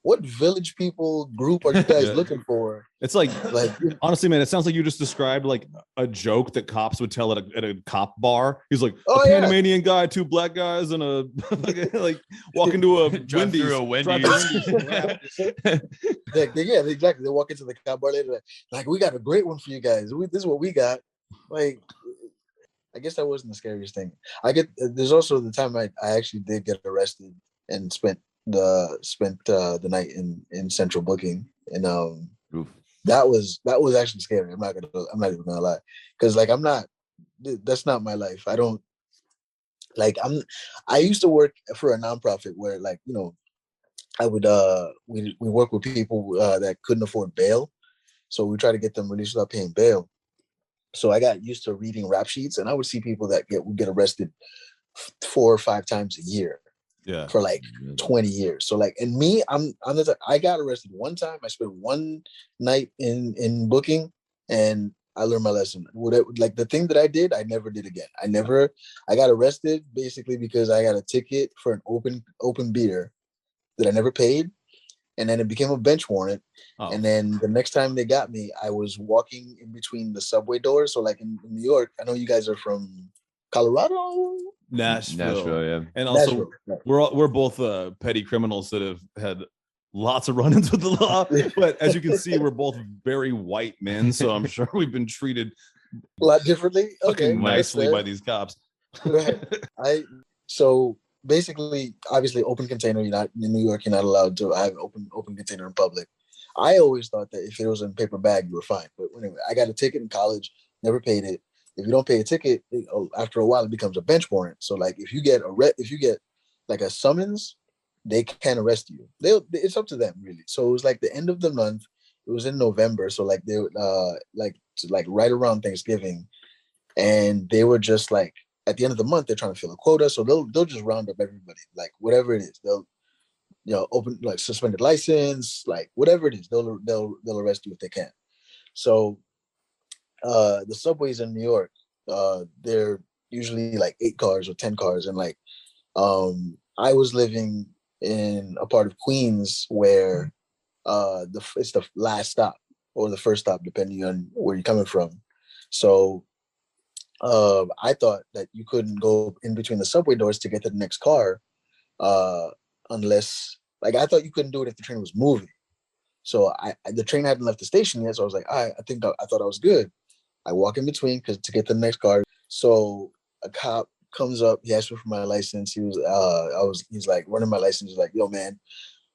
what village people group are you guys looking for? It's like honestly, man, it sounds like you just described like a joke that cops would tell at a cop bar. He's like, a Panamanian guy, two black guys, and a like walk into a Wendy's. Yeah, exactly. They walk into the cop bar later, like, we got a great one for you guys. This is what we got. Like, I guess that wasn't the scariest thing. There's also the time I actually did get arrested and spent the night in central booking, and that was actually scary. I'm not even gonna lie, because like that's not my life. I don't like I used to work for a nonprofit where I would we work with people that couldn't afford bail, so we try to get them released without paying bail. So I got used to reading rap sheets, and I would see people that would get arrested 4 or 5 times a year. Yeah. For like 20 years. So like, and me, I got arrested one time. I spent one night in booking, and I learned my lesson. Like the thing that I did, I never did again. I got arrested basically because I got a ticket for an open beer that I never paid. And then it became a bench warrant. Oh. And then the next time they got me, I was walking in between the subway doors. So like in New York, I know you guys are from Colorado. Nashville, yeah. And also we're both petty criminals that have had lots of run-ins with the law. But as you can see, we're both very white men, so I'm sure we've been treated a lot differently. Okay, nicely by these cops. Right. So basically, obviously, open container. You're not in New York. You're not allowed to have open container in public. I always thought that if it was in a paper bag, you were fine. But anyway, I got a ticket in college, never paid it. If you don't pay a ticket, after a while, it becomes a bench warrant. So like, if you get like a summons, they can arrest you. It's up to them really. So it was like the end of the month. It was in November. So like they like right around Thanksgiving, and they were just like at the end of the month they're trying to fill a quota. So they'll just round up everybody, like whatever it is. They'll open like suspended license, like whatever it is. They'll arrest you if they can. So. The subways in New York, they're usually like 8 cars or 10 cars. And like, I was living in a part of Queens where it's the last stop or the first stop, depending on where you're coming from. So I thought that you couldn't go in between the subway doors to get to the next car unless, like, I thought you couldn't do it if the train was moving. So the train hadn't left the station yet. So I was like, I thought I was good. I walk in between to get to the next car. So a cop comes up. He asked me for my license. He's like running my license. He's like, yo, man,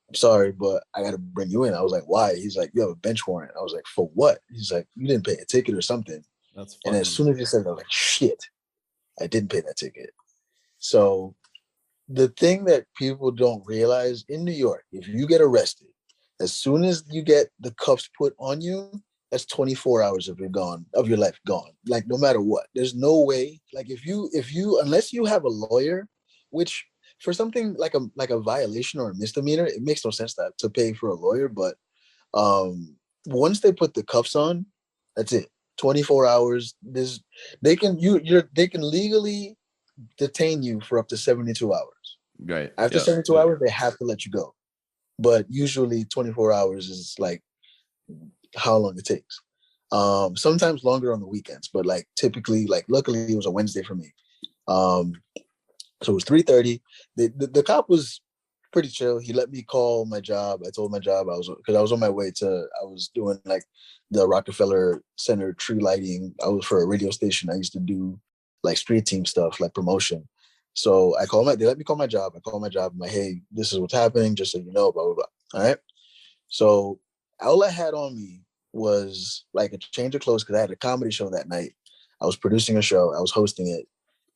I'm sorry, but I got to bring you in. I was like, why? He's like, you have a bench warrant. I was like, for what? He's like, you didn't pay a ticket or something. That's and as soon as he said that, I was like, shit, I didn't pay that ticket. So the thing that people don't realize in New York, if you get arrested, as soon as you get the cuffs put on you, that's 24 hours of your life gone. Like, no matter what, there's no way. Like, if you unless you have a lawyer, which for something like a violation or a misdemeanor, it makes no sense to pay for a lawyer. But once they put the cuffs on, that's it. 24 hours. They can legally detain you for up to 72 hours. Right. After 72 hours, they have to let you go. But usually 24 hours is like how long it takes. Sometimes longer on the weekends, but like typically, like luckily it was a Wednesday for me. So it was 3:30. The cop was pretty chill. He let me call my job. I told my job I was on my way to, I was doing like the Rockefeller Center tree lighting. I was for a radio station. I used to do like street team stuff, like promotion. So they let me call my job. I call my job. I'm like, hey, this is what's happening, just so you know, blah, blah, blah. All right. So all I had on me was like a change of clothes because I had a comedy show that night. I was producing a show. I was hosting it.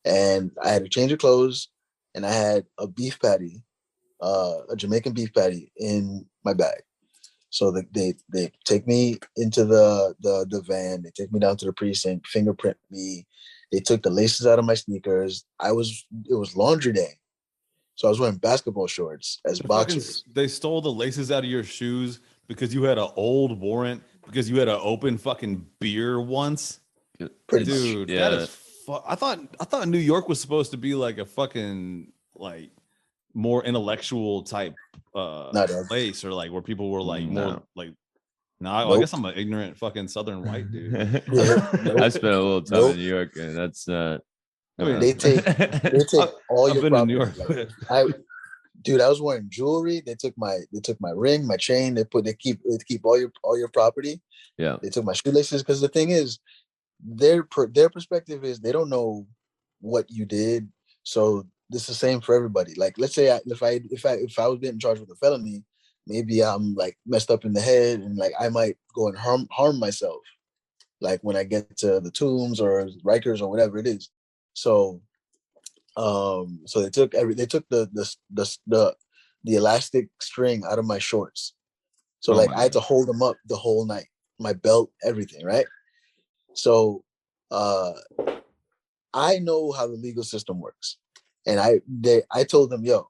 And I had a change of clothes and I had a beef patty, a Jamaican beef patty in my bag. So they take me into the van. They take me down to the precinct, fingerprint me. They took the laces out of my sneakers. It was laundry day. So I was wearing basketball shorts as boxers. They stole the laces out of your shoes because you had an old warrant, because you had an open fucking beer once. Dude, yeah. that is I thought New York was supposed to be like a fucking like more intellectual type place, or like where people were like more like. I guess I'm an ignorant fucking Southern white dude. I spent a little time in New York, and that's not. I mean, they take all your property. In New York. Dude, I was wearing jewelry. They took my ring, my chain. They keep all your property. Yeah. They took my shoelaces because the thing is, their perspective is they don't know what you did. So this is the same for everybody. Like, let's say if I was getting charged with a felony, maybe I'm like messed up in the head and like I might go and harm myself. Like when I get to the Tombs or Rikers or whatever it is. So they took the elastic string out of my shorts. So I had to hold them up the whole night, my belt, everything, right? So I know how the legal system works. And I told them, yo,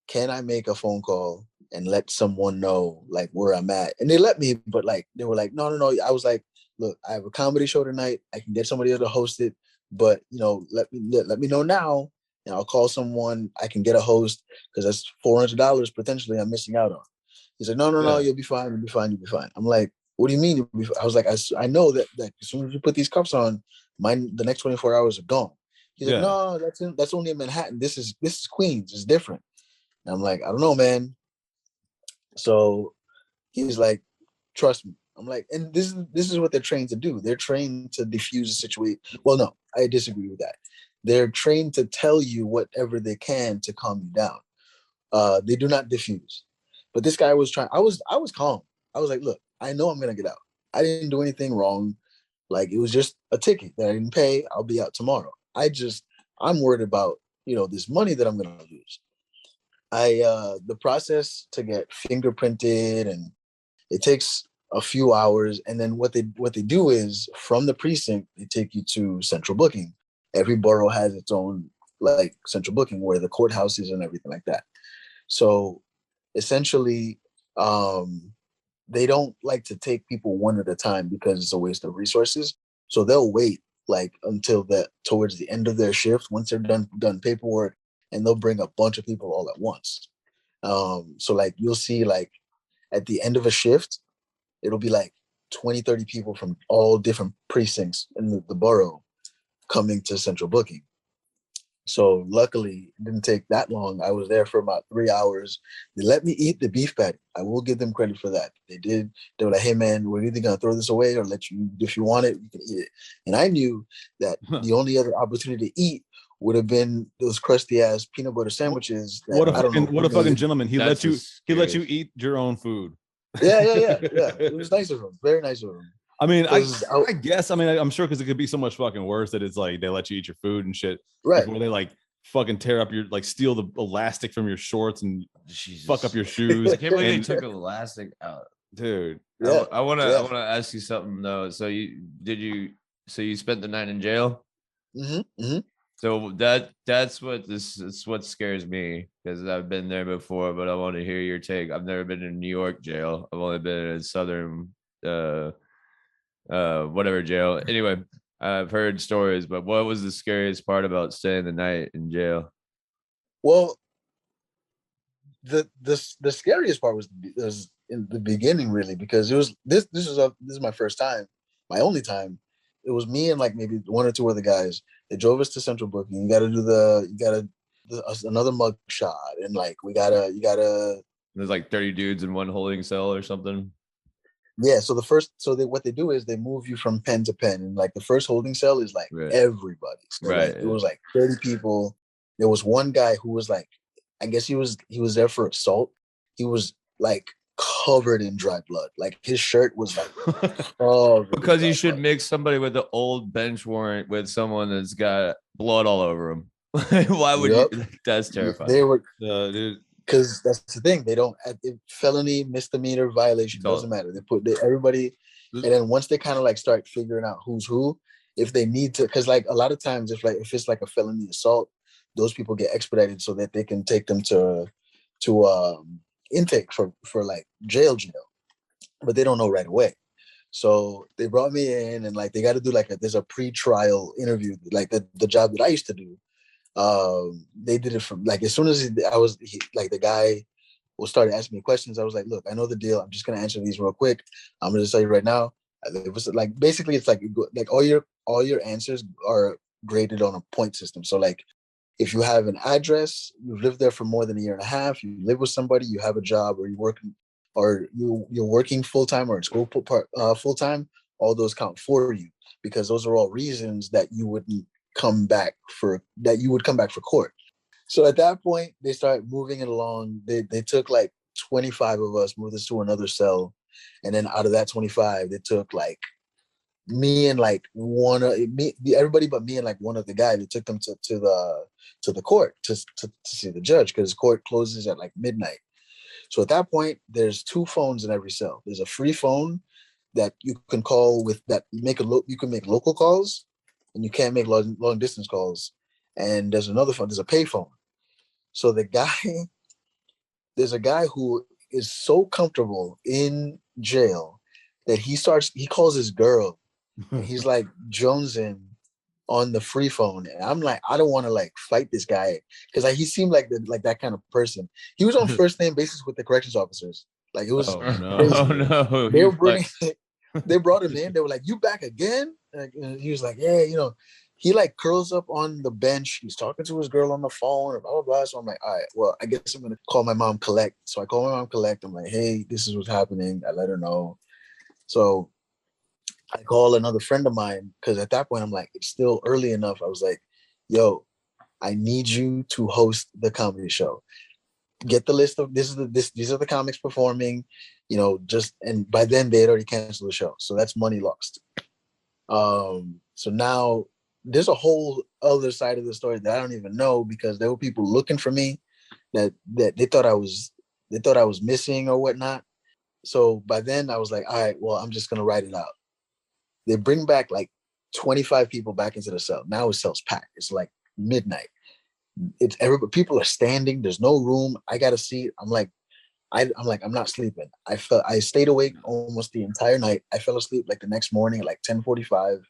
can I make a phone call and let someone know like where I'm at? And they let me, but like they were like, no. I was like, look, I have a comedy show tonight. I can get somebody else to host it, but let me know now, and I'll call someone. I can get a host because that's $400 potentially I'm missing out on. He's like, no, you'll be fine. You'll be fine. I'm like, what do you mean? I was like, I know that as soon as you put these cuffs on, the next 24 hours are gone. He's like, no, that's only in Manhattan. This is Queens. It's different. And I'm like, I don't know, man. So he's like, trust me. I'm like, and this is what they're trained to do. They're trained to diffuse a situation. Well, no, I disagree with that. They're trained to tell you whatever they can to calm you down. They do not diffuse. But this guy was trying. I was calm. I was like, look, I know I'm gonna get out. I didn't do anything wrong. Like it was just a ticket that I didn't pay. I'll be out tomorrow. I'm worried about this money that I'm gonna lose. The process to get fingerprinted, and it takes a few hours, and then what they do is from the precinct they take you to central booking. Every borough has its own like central booking where the courthouse is and everything like that. So essentially they don't like to take people one at a time because it's a waste of resources. So they'll wait like until towards the end of their shift, once they're done paperwork, and they'll bring a bunch of people all at once. So like you'll see like at the end of a shift, it'll be like 20, 30 people from all different precincts in the borough coming to central booking. So luckily it didn't take that long. I was there for about 3 hours. They let me eat the beef patty. I will give them credit for that. They did. They were like, hey man, we're either gonna throw this away or let you, if you want it, you can eat it. And I knew that the only other opportunity to eat would have been those crusty ass peanut butter sandwiches. What a fucking gentleman. He let you eat your own food. Yeah. It was nice of him. Very nice of him. I mean, I guess, I'm sure because it could be so much fucking worse that it's like they let you eat your food and shit. Right. Before they like fucking tear up your, like steal the elastic from your shorts and fuck up your shoes. I can't believe they took elastic out. Dude. Yeah. I wanna ask you something though. So you spent the night in jail? Mm-hmm. So that's what scares me, because I've been there before, but I want to hear your take. I've never been in New York jail. I've only been in Southern whatever jail. Anyway, I've heard stories, but what was the scariest part about staying the night in jail? Well, the scariest part was in the beginning, really, because it was this is my first time my only time, it was me and like maybe one or two other guys. They drove us to Central Booking. You got to do another mug shot, and like you gotta. There's like 30 dudes in one holding cell or something. Yeah. So what they do is they move you from pen to pen, and like the first holding cell is like Right. everybody. So Right. Like, it was like 30 people. There was one guy who was like, I guess he was there for assault. He was like covered in dry blood. Like his shirt was like covered Because in you dry should blood. mix somebody with the old bench warrant with someone that's got blood all over him. Why would Yep. you? That's terrifying. They were Dude. because that's the thing. They don't felony, misdemeanor, violation doesn't matter. They put everybody, and then once they kind of like start figuring out who's who, if they need to, because like a lot of times if it's like a felony assault, those people get expedited so that they can take them to intake for like jail, but they don't know right away. So they brought me in, and like they got to do like there's a pre-trial interview, like the job that I used to do. They did it from like as soon as the guy will start asking me questions. I was like, look, I know the deal. I'm just gonna answer these real quick. I'm gonna just tell you right now. It was like basically it's like all your answers are graded on a point system. So like if you have an address, you've lived there for more than a year and a half, you live with somebody, you have a job, or you're working full time or in school full time, all those count for you because those are all reasons that you would come back for court. So at that point, they start moving it along. They took like 25 of us, moved us to another cell, and then out of that 25, they took like me and like everybody but me and like one of the guys. They took them to the court to see the judge because court closes at like midnight. So at that point, there's 2 phones in every cell. There's a free phone that you can call with that you can make local calls, and you can't make long distance calls. And there's another phone. There's a pay phone. So there's a guy who is so comfortable in jail that he calls his girl. And he's like jonesing on the free phone, and I'm like, I don't want to like fight this guy because he seemed like that kind of person. He was on first name basis with the corrections officers. Like it was crazy. Oh no! They were bringing, they brought him in. They were like, "You back again?" And he was like, "Yeah, you know." He like curls up on the bench. He's talking to his girl on the phone, blah blah blah. So I'm like, all right, well, I guess I'm gonna call my mom collect. So I call my mom collect. I'm like, hey, this is what's happening. I let her know. So I call another friend of mine because at that point I'm like, it's still early enough. I was like, yo, I need you to host the comedy show. Get the list of these are the comics performing, you know, and by then they had already canceled the show. So that's money lost. So now there's a whole other side of the story that I don't even know because there were people looking for me that they thought I was missing or whatnot. So by then I was like, all right, well, I'm just gonna write it out. They bring back like 25 people back into the cell. Now the cell's packed. It's like midnight. It's everybody. People are standing. There's no room. I got a seat. I'm like, I'm not sleeping. I stayed awake almost the entire night. I fell asleep like the next morning at like 10:45.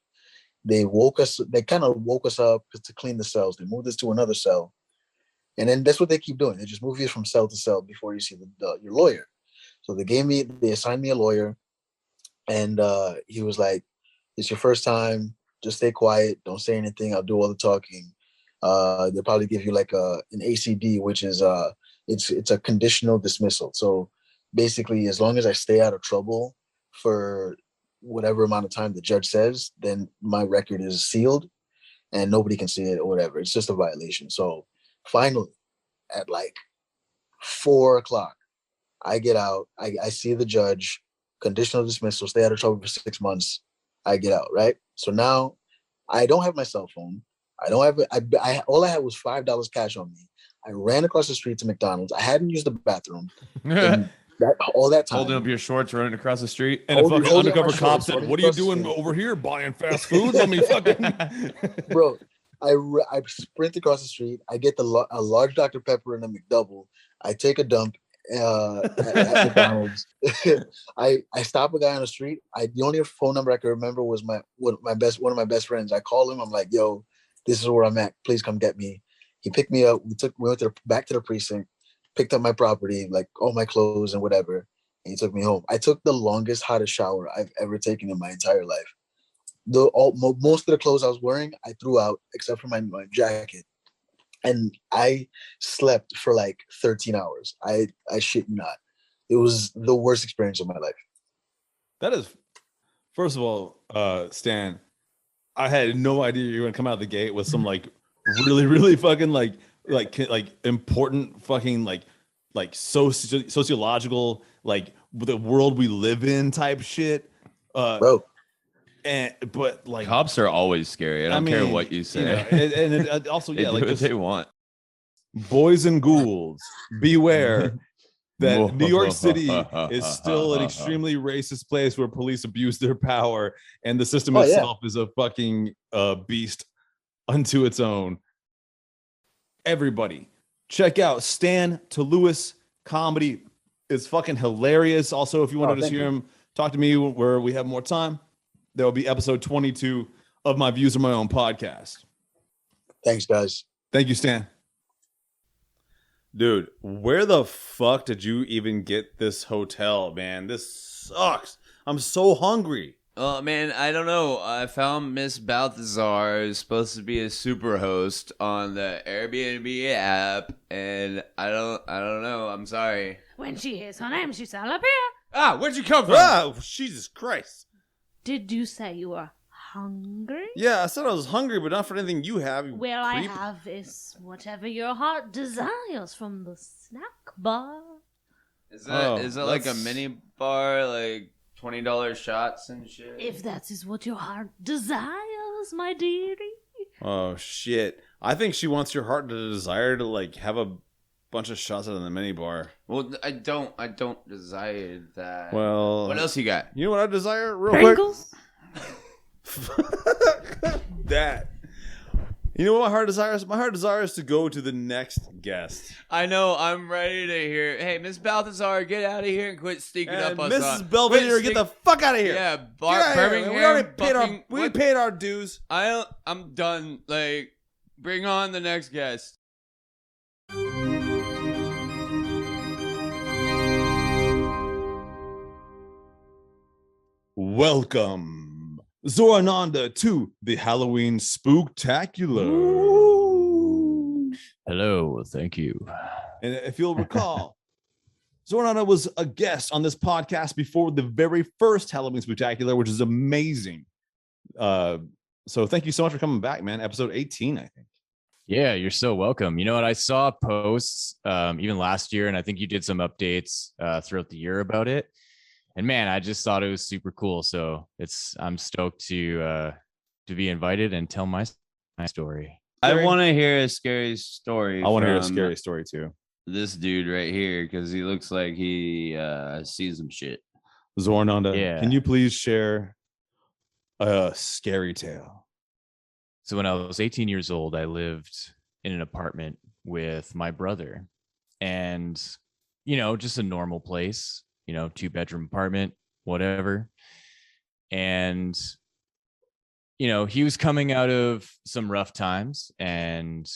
They kind of woke us up to clean the cells. They moved us to another cell. And then that's what they keep doing. They just move you from cell to cell before you see your lawyer. So they assigned me a lawyer, and he was like, it's your first time. Just stay quiet. Don't say anything. I'll do all the talking. They'll probably give you like an ACD, which is it's a conditional dismissal. So basically, as long as I stay out of trouble for whatever amount of time the judge says, then my record is sealed and nobody can see it or whatever. It's just a violation. So finally, at like 4:00, I get out. I see the judge. Conditional dismissal. Stay out of trouble for 6 months. I get out, right? So now I don't have my cell phone. I don't have it. All I had was $5 cash on me. I ran across the street to McDonald's. I hadn't used the bathroom all that time. Holding up your shorts, running across the street, and a fucking undercover cop said, "What are you doing over here buying fast food?" Let me fucking bro. I sprint across the street. I get a large Dr. Pepper and a McDouble. I take a dump at McDonald's. I stop a guy on the street. The only phone number I could remember was one of my best friends. I call him. I'm like, yo, this is where I'm at. Please come get me. He picked me up. We went back to the precinct, picked up my property, like all my clothes and whatever. And he took me home. I took the longest, hottest shower I've ever taken in my entire life. most of the clothes I was wearing, I threw out except for my jacket. And I slept for like 13 hours. I shit you not. It was the worst experience of my life. That is, first of all, Stan, I had no idea you were gonna come out of the gate with some like really, really fucking like important fucking like sociological, like the world we live in type shit. Bro. But like Cops are always scary. I don't care what you say. You know, and it also they do like what just they want. Boys and ghouls, beware that New York City is still an extremely racist place where police abuse their power, and the system itself is a fucking beast unto its own. Everybody, check out Stan Talouis comedy. It's fucking hilarious. Also, if you want to just hear him talk to me where we have more time, there will be episode 22 of my Views of My Own podcast. Thanks, guys. Thank you, Stan. Dude, where the fuck did you even get this hotel, man? This sucks. I'm so hungry. Oh man, I don't know. I found Miss Balthazar, who's supposed to be a super host on the Airbnb app, and I don't know. I'm sorry. When she hears her name, she shall appear. Ah, where'd you come from? Ah, Jesus Christ. Did you say you were hungry? Yeah, I said I was hungry, but not for anything you have. You Well, creep. I have is whatever your heart desires from the snack bar. Is that like a mini bar, like $20 shots and shit? If that is what your heart desires, my dearie. Oh shit! I think she wants your heart to desire to like have a bunch of shots out of the mini bar. Well, I don't desire that. Well, what else you got? You know what I desire, real Pringles? quick. That. You know what my heart desires? My heart desires to go to the next guest. I know. I'm ready to hear. Hey, Miss Balthazar, get out of here and quit sneaking up on us. Mrs. Belvedere, get the fuck out of here. Yeah, Birmingham. We already paid our dues. I'm done. Like, bring on the next guest. Welcome, Zorananda, to the Halloween Spooktacular. Hello, thank you. And if you'll recall, Zorananda was a guest on this podcast before the very first Halloween Spooktacular, which is amazing. So thank you so much for coming back, man. Episode 18, I think. Yeah, you're so welcome. You know what? I saw posts even last year, and I think you did some updates throughout the year about it. And man, I just thought it was super cool. So I'm stoked to be invited and tell my story. I want to hear a scary story. I want to hear a scary story too. This dude right here, because he looks like he sees some shit. Zorananda, Yeah. Can you please share a scary tale? So when I was 18 years old, I lived in an apartment with my brother, and just a normal place. 2-bedroom apartment, whatever. And, he was coming out of some rough times, and,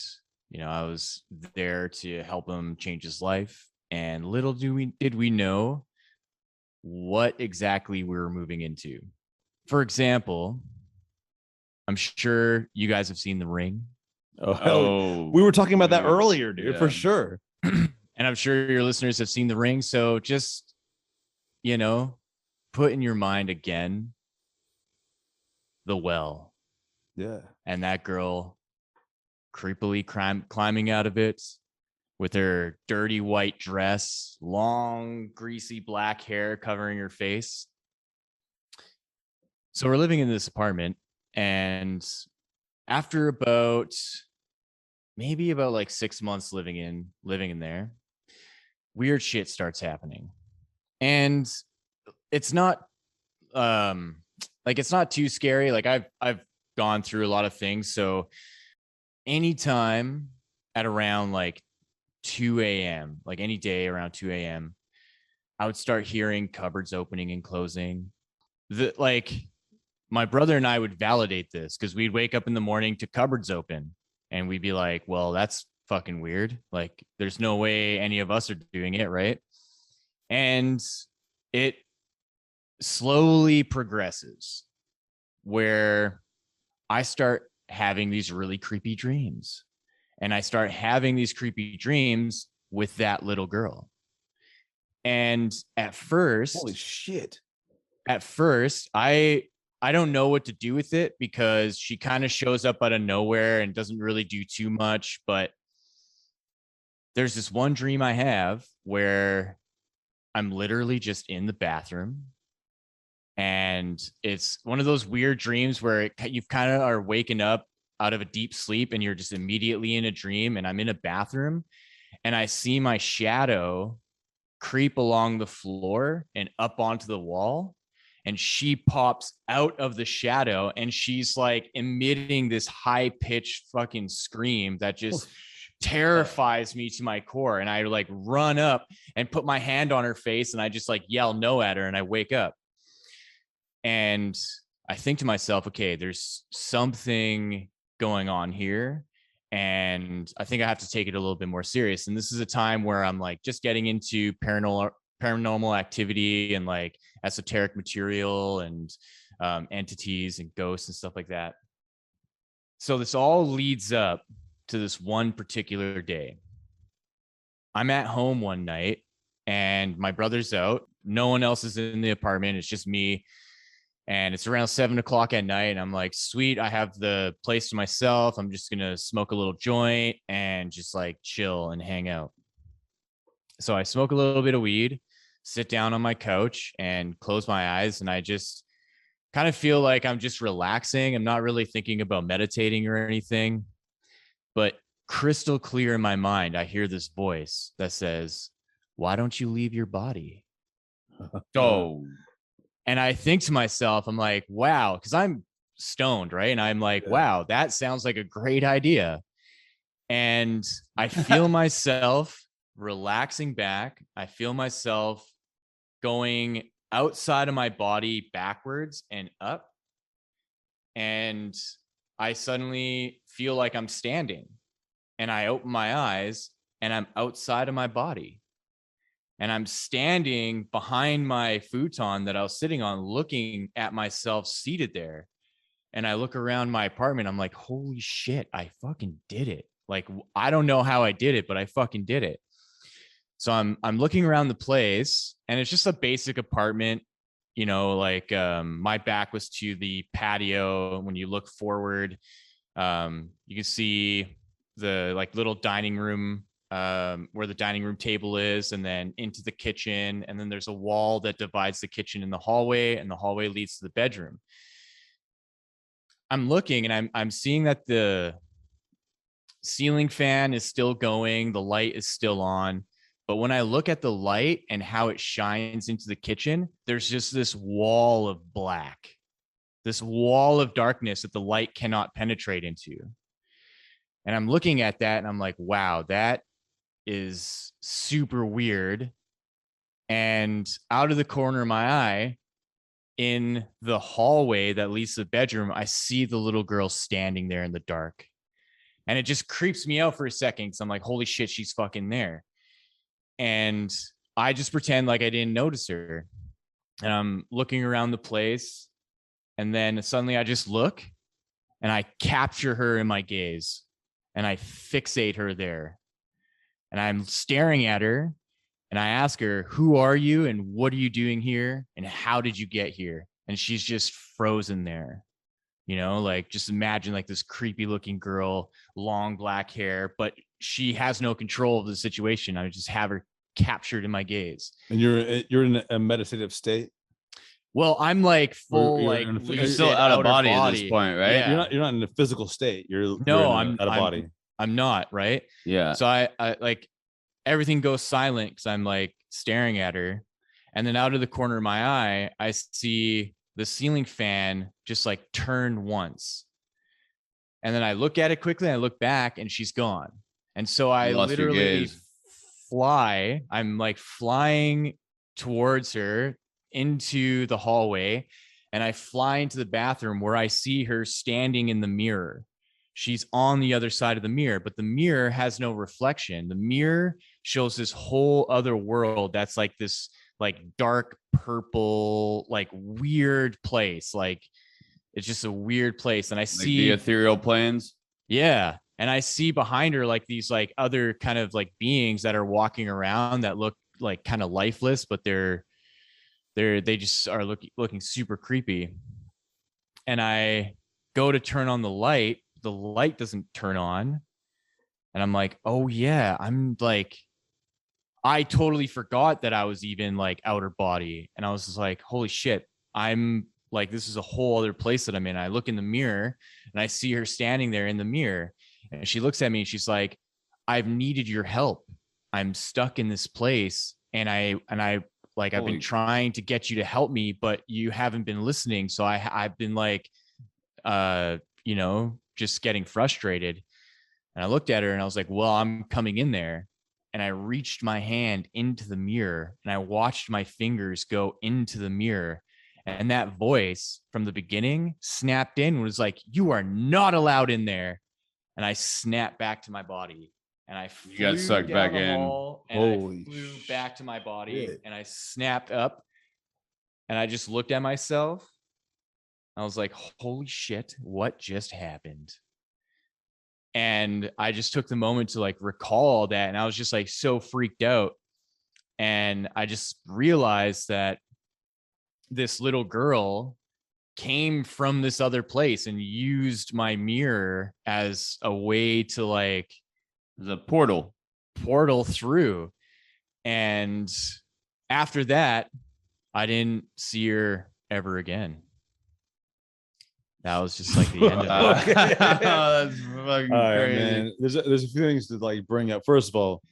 I was there to help him change his life. And little did we know what exactly we were moving into. For example, I'm sure you guys have seen The Ring. Oh, we were talking about that earlier, dude, for sure. And I'm sure your listeners have seen The Ring. So just, put in your mind again the well. Yeah. And that girl creepily climbing out of it with her dirty white dress, long, greasy black hair covering her face. So we're living in this apartment, and after maybe about like 6 months living in there, weird shit starts happening. And it's not it's not too scary. Like I've gone through a lot of things. So anytime at around like 2 a.m., like any day around 2 a.m., I would start hearing cupboards opening and closing. My brother and I would validate this because we'd wake up in the morning to cupboards open, and we'd be like, well, that's fucking weird. Like, there's no way any of us are doing it, right? And it slowly progresses. where I start having these really creepy dreams. And I start having these creepy dreams with that little girl. And at first, Holy shit. I don't know what to do with it because she kind of shows up out of nowhere and doesn't really do too much. But there's this one dream I have where I'm literally just in the bathroom. And it's one of those weird dreams where you kind of are waking up out of a deep sleep and you're just immediately in a dream. And I'm in a bathroom and I see my shadow creep along the floor and up onto the wall. And she pops out of the shadow and she's like emitting this high pitched fucking scream that just terrifies me to my core. And I like run up and put my hand on her face and I just like yell no at her and I wake up. And I think to myself, okay, there's something going on here. And I think I have to take it a little bit more serious. And this is a time where I'm like just getting into paranormal activity and like esoteric material and entities and ghosts and stuff like that. So this all leads up to this one particular day. I'm at home one night and my brother's out. No one else is in the apartment. It's just me. And it's around 7:00 at night. And I'm like, sweet, I have the place to myself. I'm just going to smoke a little joint and just like chill and hang out. So I smoke a little bit of weed, sit down on my couch and close my eyes. And I just kind of feel like I'm just relaxing. I'm not really thinking about meditating or anything, but crystal clear in my mind, I hear this voice that says, why don't you leave your body? Oh. And I think to myself, I'm like, wow, because I'm stoned, right? And I'm like, wow, that sounds like a great idea. And I feel myself relaxing back. I feel myself going outside of my body backwards and up. And I suddenly feel like I'm standing. And I open my eyes and I'm outside of my body. And I'm standing behind my futon that I was sitting on, looking at myself seated there. And I look around my apartment. I'm like, holy shit, I fucking did it. Like, I don't know how I did it, but I fucking did it. So I'm looking around the place and it's just a basic apartment. You know, like my back was to the patio. When you look forward, you can see the like little dining room where the dining room table is, and then into the kitchen. And then there's a wall that divides the kitchen and the hallway leads to the bedroom. I'm looking and I'm seeing that the ceiling fan is still going. The light is still on. But when I look at the light and how it shines into the kitchen, there's just this wall of black, this wall of darkness that the light cannot penetrate into. And I'm looking at that and I'm like, wow, that is super weird. And out of the corner of my eye, in the hallway that leads to the bedroom, I see the little girl standing there in the dark. And it just creeps me out for a second because I'm like, holy shit, she's fucking there. And I just pretend like I didn't notice her. And I'm looking around the place. And then suddenly I just look and I capture her in my gaze and I fixate her there. And I'm staring at her and I ask her, who are you and what are you doing here? And how did you get here? And she's just frozen there. You know, like just imagine like this creepy looking girl, long black hair, but she has no control of the situation. I just have her captured in my gaze. And you're in a meditative state. Well, I'm like full, you're still out of body at this point, right? Yeah. You're not in a physical state. I'm out of body. I'm not, right? Yeah. So I like everything goes silent because I'm like staring at her. And then out of the corner of my eye, I see the ceiling fan just like turn once. And then I look at it quickly and I look back and she's gone. And so I literally fly. I'm like flying towards her into the hallway. And I fly into the bathroom where I see her standing in the mirror. She's on the other side of the mirror, but the mirror has no reflection. The mirror shows this whole other world that's like this like dark purple, like weird place. Like It's just a weird place. And I Like see the ethereal planes. yeah. And I see behind her like these like other kind of like beings that are walking around that look like kind of lifeless, but they just are looking super creepy. And I go to turn on the light doesn't turn on. And I'm like, oh yeah, I'm like, I totally forgot that I was even like outer body. And I was just like, holy shit, I'm like, this is a whole other place that I'm in. I look in the mirror and I see her standing there in the mirror. And she looks at me and she's like, I've needed your help. I'm stuck in this place. And I like, I've been trying to get you to help me, but you haven't been listening. So I've been like, you know, just getting frustrated. And I looked at her and I was like, well, I'm coming in there. And I reached my hand into the mirror and I watched my fingers go into the mirror. And that voice from the beginning snapped in and was like, you are not allowed in there. And I snapped back to my body and I flew got sucked back down the in. hall, and Holy I flew back to my body shit. and I snapped up and I just looked at myself. I was like, holy shit, what just happened? And I just took the moment to like recall that. And I was just like so freaked out. And I just realized that this little girl came from this other place and used my mirror as a way to like The portal through. And after that, I didn't see her ever again. That was just like the end of it. Okay. That's fucking All right, crazy. man. There's a few things to like bring up. First of all,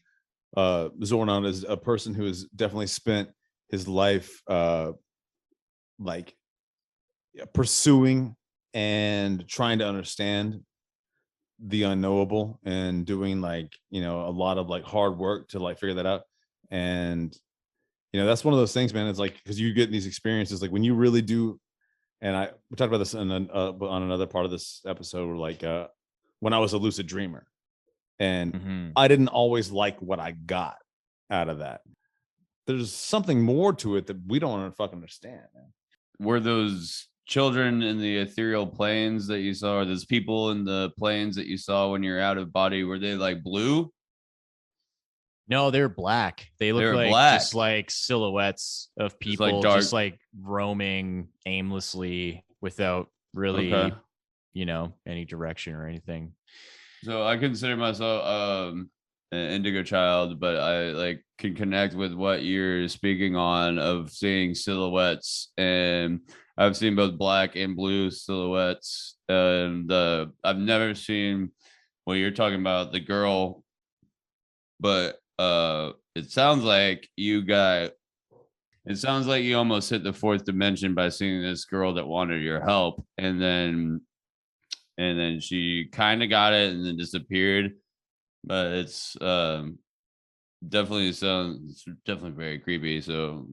Zorananda is a person who has definitely spent his life like pursuing and trying to understand the unknowable and doing like, you know, a lot of like hard work to like figure that out. And you know, that's one of those things, man. It's like, because you get these experiences like when you really do. And we talked about this on another part of this episode, where like when I was a lucid dreamer, and I didn't always like what I got out of that. There's something more to it that we don't fucking understand, man. Were those children in the ethereal planes that you saw, or those people in the planes that you saw when you're out of body, were they like blue? No, they're black. They look like black. just like silhouettes of people just like roaming aimlessly without really, you know, any direction or anything. So I consider myself an indigo child, but I like can connect with what you're speaking on of seeing silhouettes, and I've seen both black and blue silhouettes. And I've never seen what you're talking about, the girl, but it sounds like you almost hit the fourth dimension by seeing this girl that wanted your help, and then she kind of got it and then disappeared. But it's definitely very creepy. So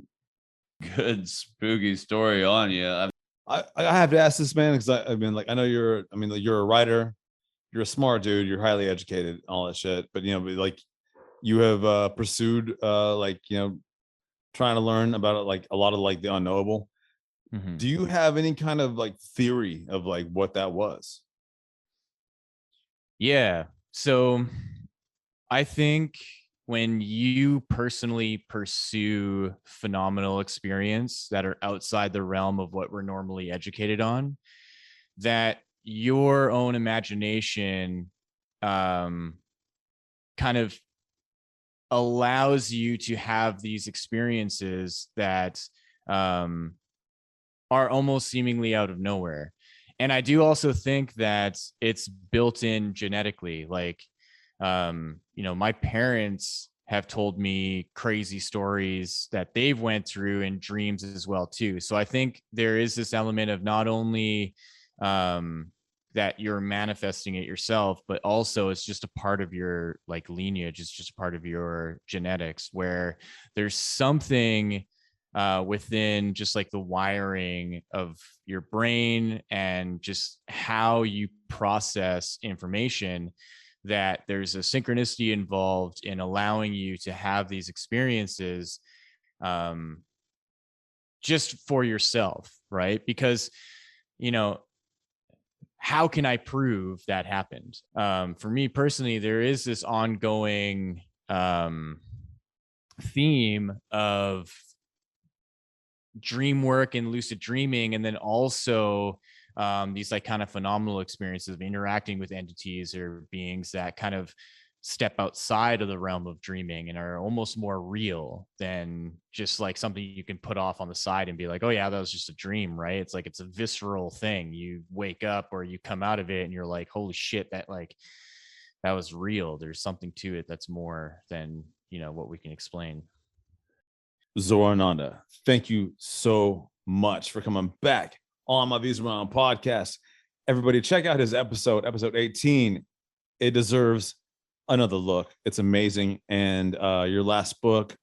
good spooky story on you. I have to ask this, man, because I mean, like, I know you're a writer, you're a smart dude, you're highly educated, all that shit, but you know, like, you have pursued like, you know, trying to learn about it, like a lot of like the unknowable. Do you have any kind of like theory of like what that was? Yeah. So I think when you personally pursue phenomenal experience that are outside the realm of what we're normally educated on, that your own imagination kind of allows you to have these experiences that are almost seemingly out of nowhere. And I do also think that it's built in genetically. Like, you know, my parents have told me crazy stories that they've went through in dreams as well too. So I think there is this element of not only that you're manifesting it yourself, but also it's just a part of your like lineage. It's just part of your genetics, where there's something within just like the wiring of your brain and just how you process information, that there's a synchronicity involved in allowing you to have these experiences just for yourself, right? Because, you know, how can I prove that happened? For me personally, there is this ongoing theme of dream work and lucid dreaming, and then also these like kind of phenomenal experiences of interacting with entities or beings that kind of step outside of the realm of dreaming and are almost more real than just like something you can put off on the side and be like, oh yeah, that was just a dream, right? It's like it's a visceral thing. You wake up or you come out of it and you're like, holy shit, that was real. There's something to it that's more than, you know, what we can explain. Zorananda, thank you so much for coming back on my Views Around podcast. Everybody check out his episode 18. It deserves another look. It's amazing. And your last book,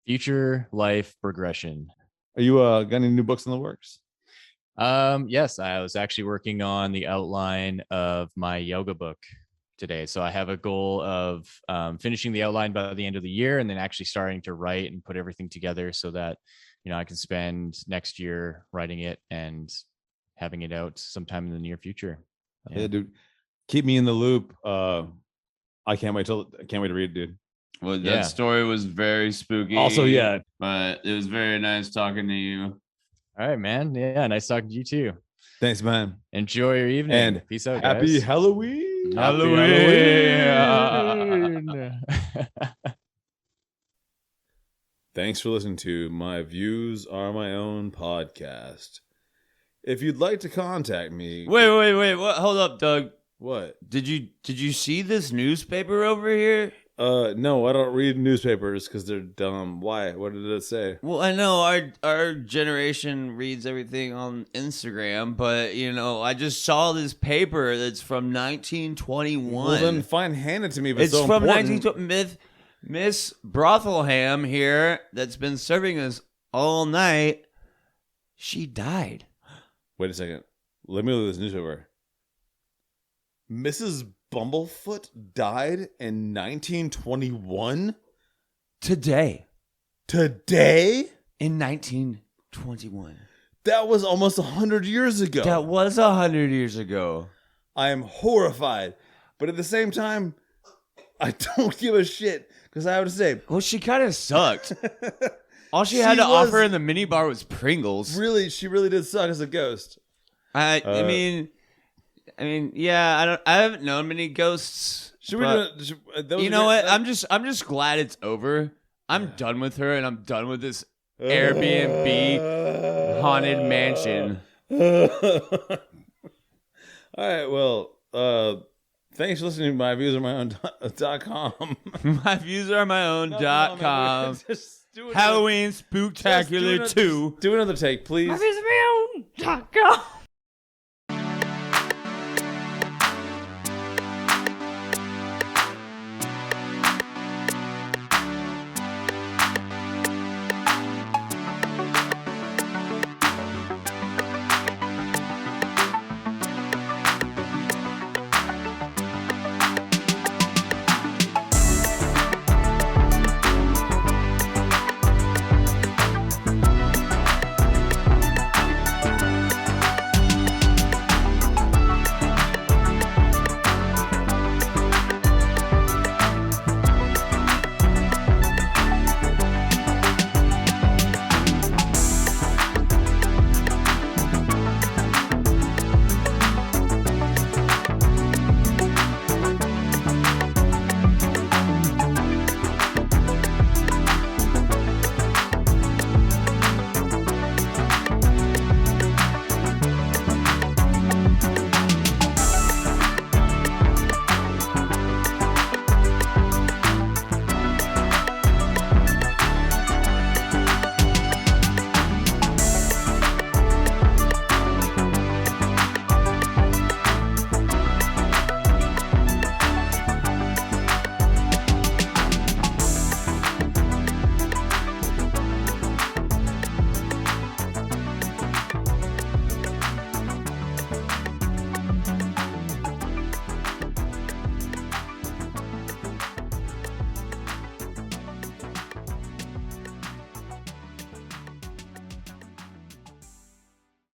Future Life Progression. Are you got any new books in the works? Yes, I was actually working on the outline of my yoga book today. So I have a goal of finishing the outline by the end of the year, and then actually starting to write and put everything together so that, you know, I can spend next year writing it and having it out sometime in the near future. Yeah, dude. Keep me in the loop. I can't wait to read it, dude. Well, that story was very spooky. Also, yeah. But it was very nice talking to you. All right, man. Yeah, nice talking to you too. Thanks, man. Enjoy your evening. And peace out, happy guys. Halloween. Halloween. Thanks for listening to My Views Are My Own podcast. If you'd like to contact me, Wait. What? Hold up, Doug. What? Did you see this newspaper over here? No, I don't read newspapers because they're dumb. Why? What did it say? Well, I know our generation reads everything on Instagram, but you know, I just saw this paper that's from 1921. Well, then fine, hand it to me. If It's so from important. 1920. Miss Brothelham here, that's been serving us all night. She died. Wait a second. Let me look at this newspaper. Mrs. Bumblefoot died in 1921? Today. Today? In 1921. That was almost 100 years ago. That was 100 years ago. I am horrified. But at the same time, I don't give a shit. Because I have to say, Well, she kind of sucked. All she She had to was- offer in the minibar was Pringles. she really did suck as a ghost. I mean, yeah. I haven't known many ghosts. Should we but do that was you a know great- what? I'm just glad it's over. I'm done with her, and I'm done with this Airbnb haunted mansion. All right, well, thanks for listening to My Views Are My Own.com. My views are my own.com. Just do another- Halloween just do Spooktacular another- 2. Do another take, please. My views are my own.com.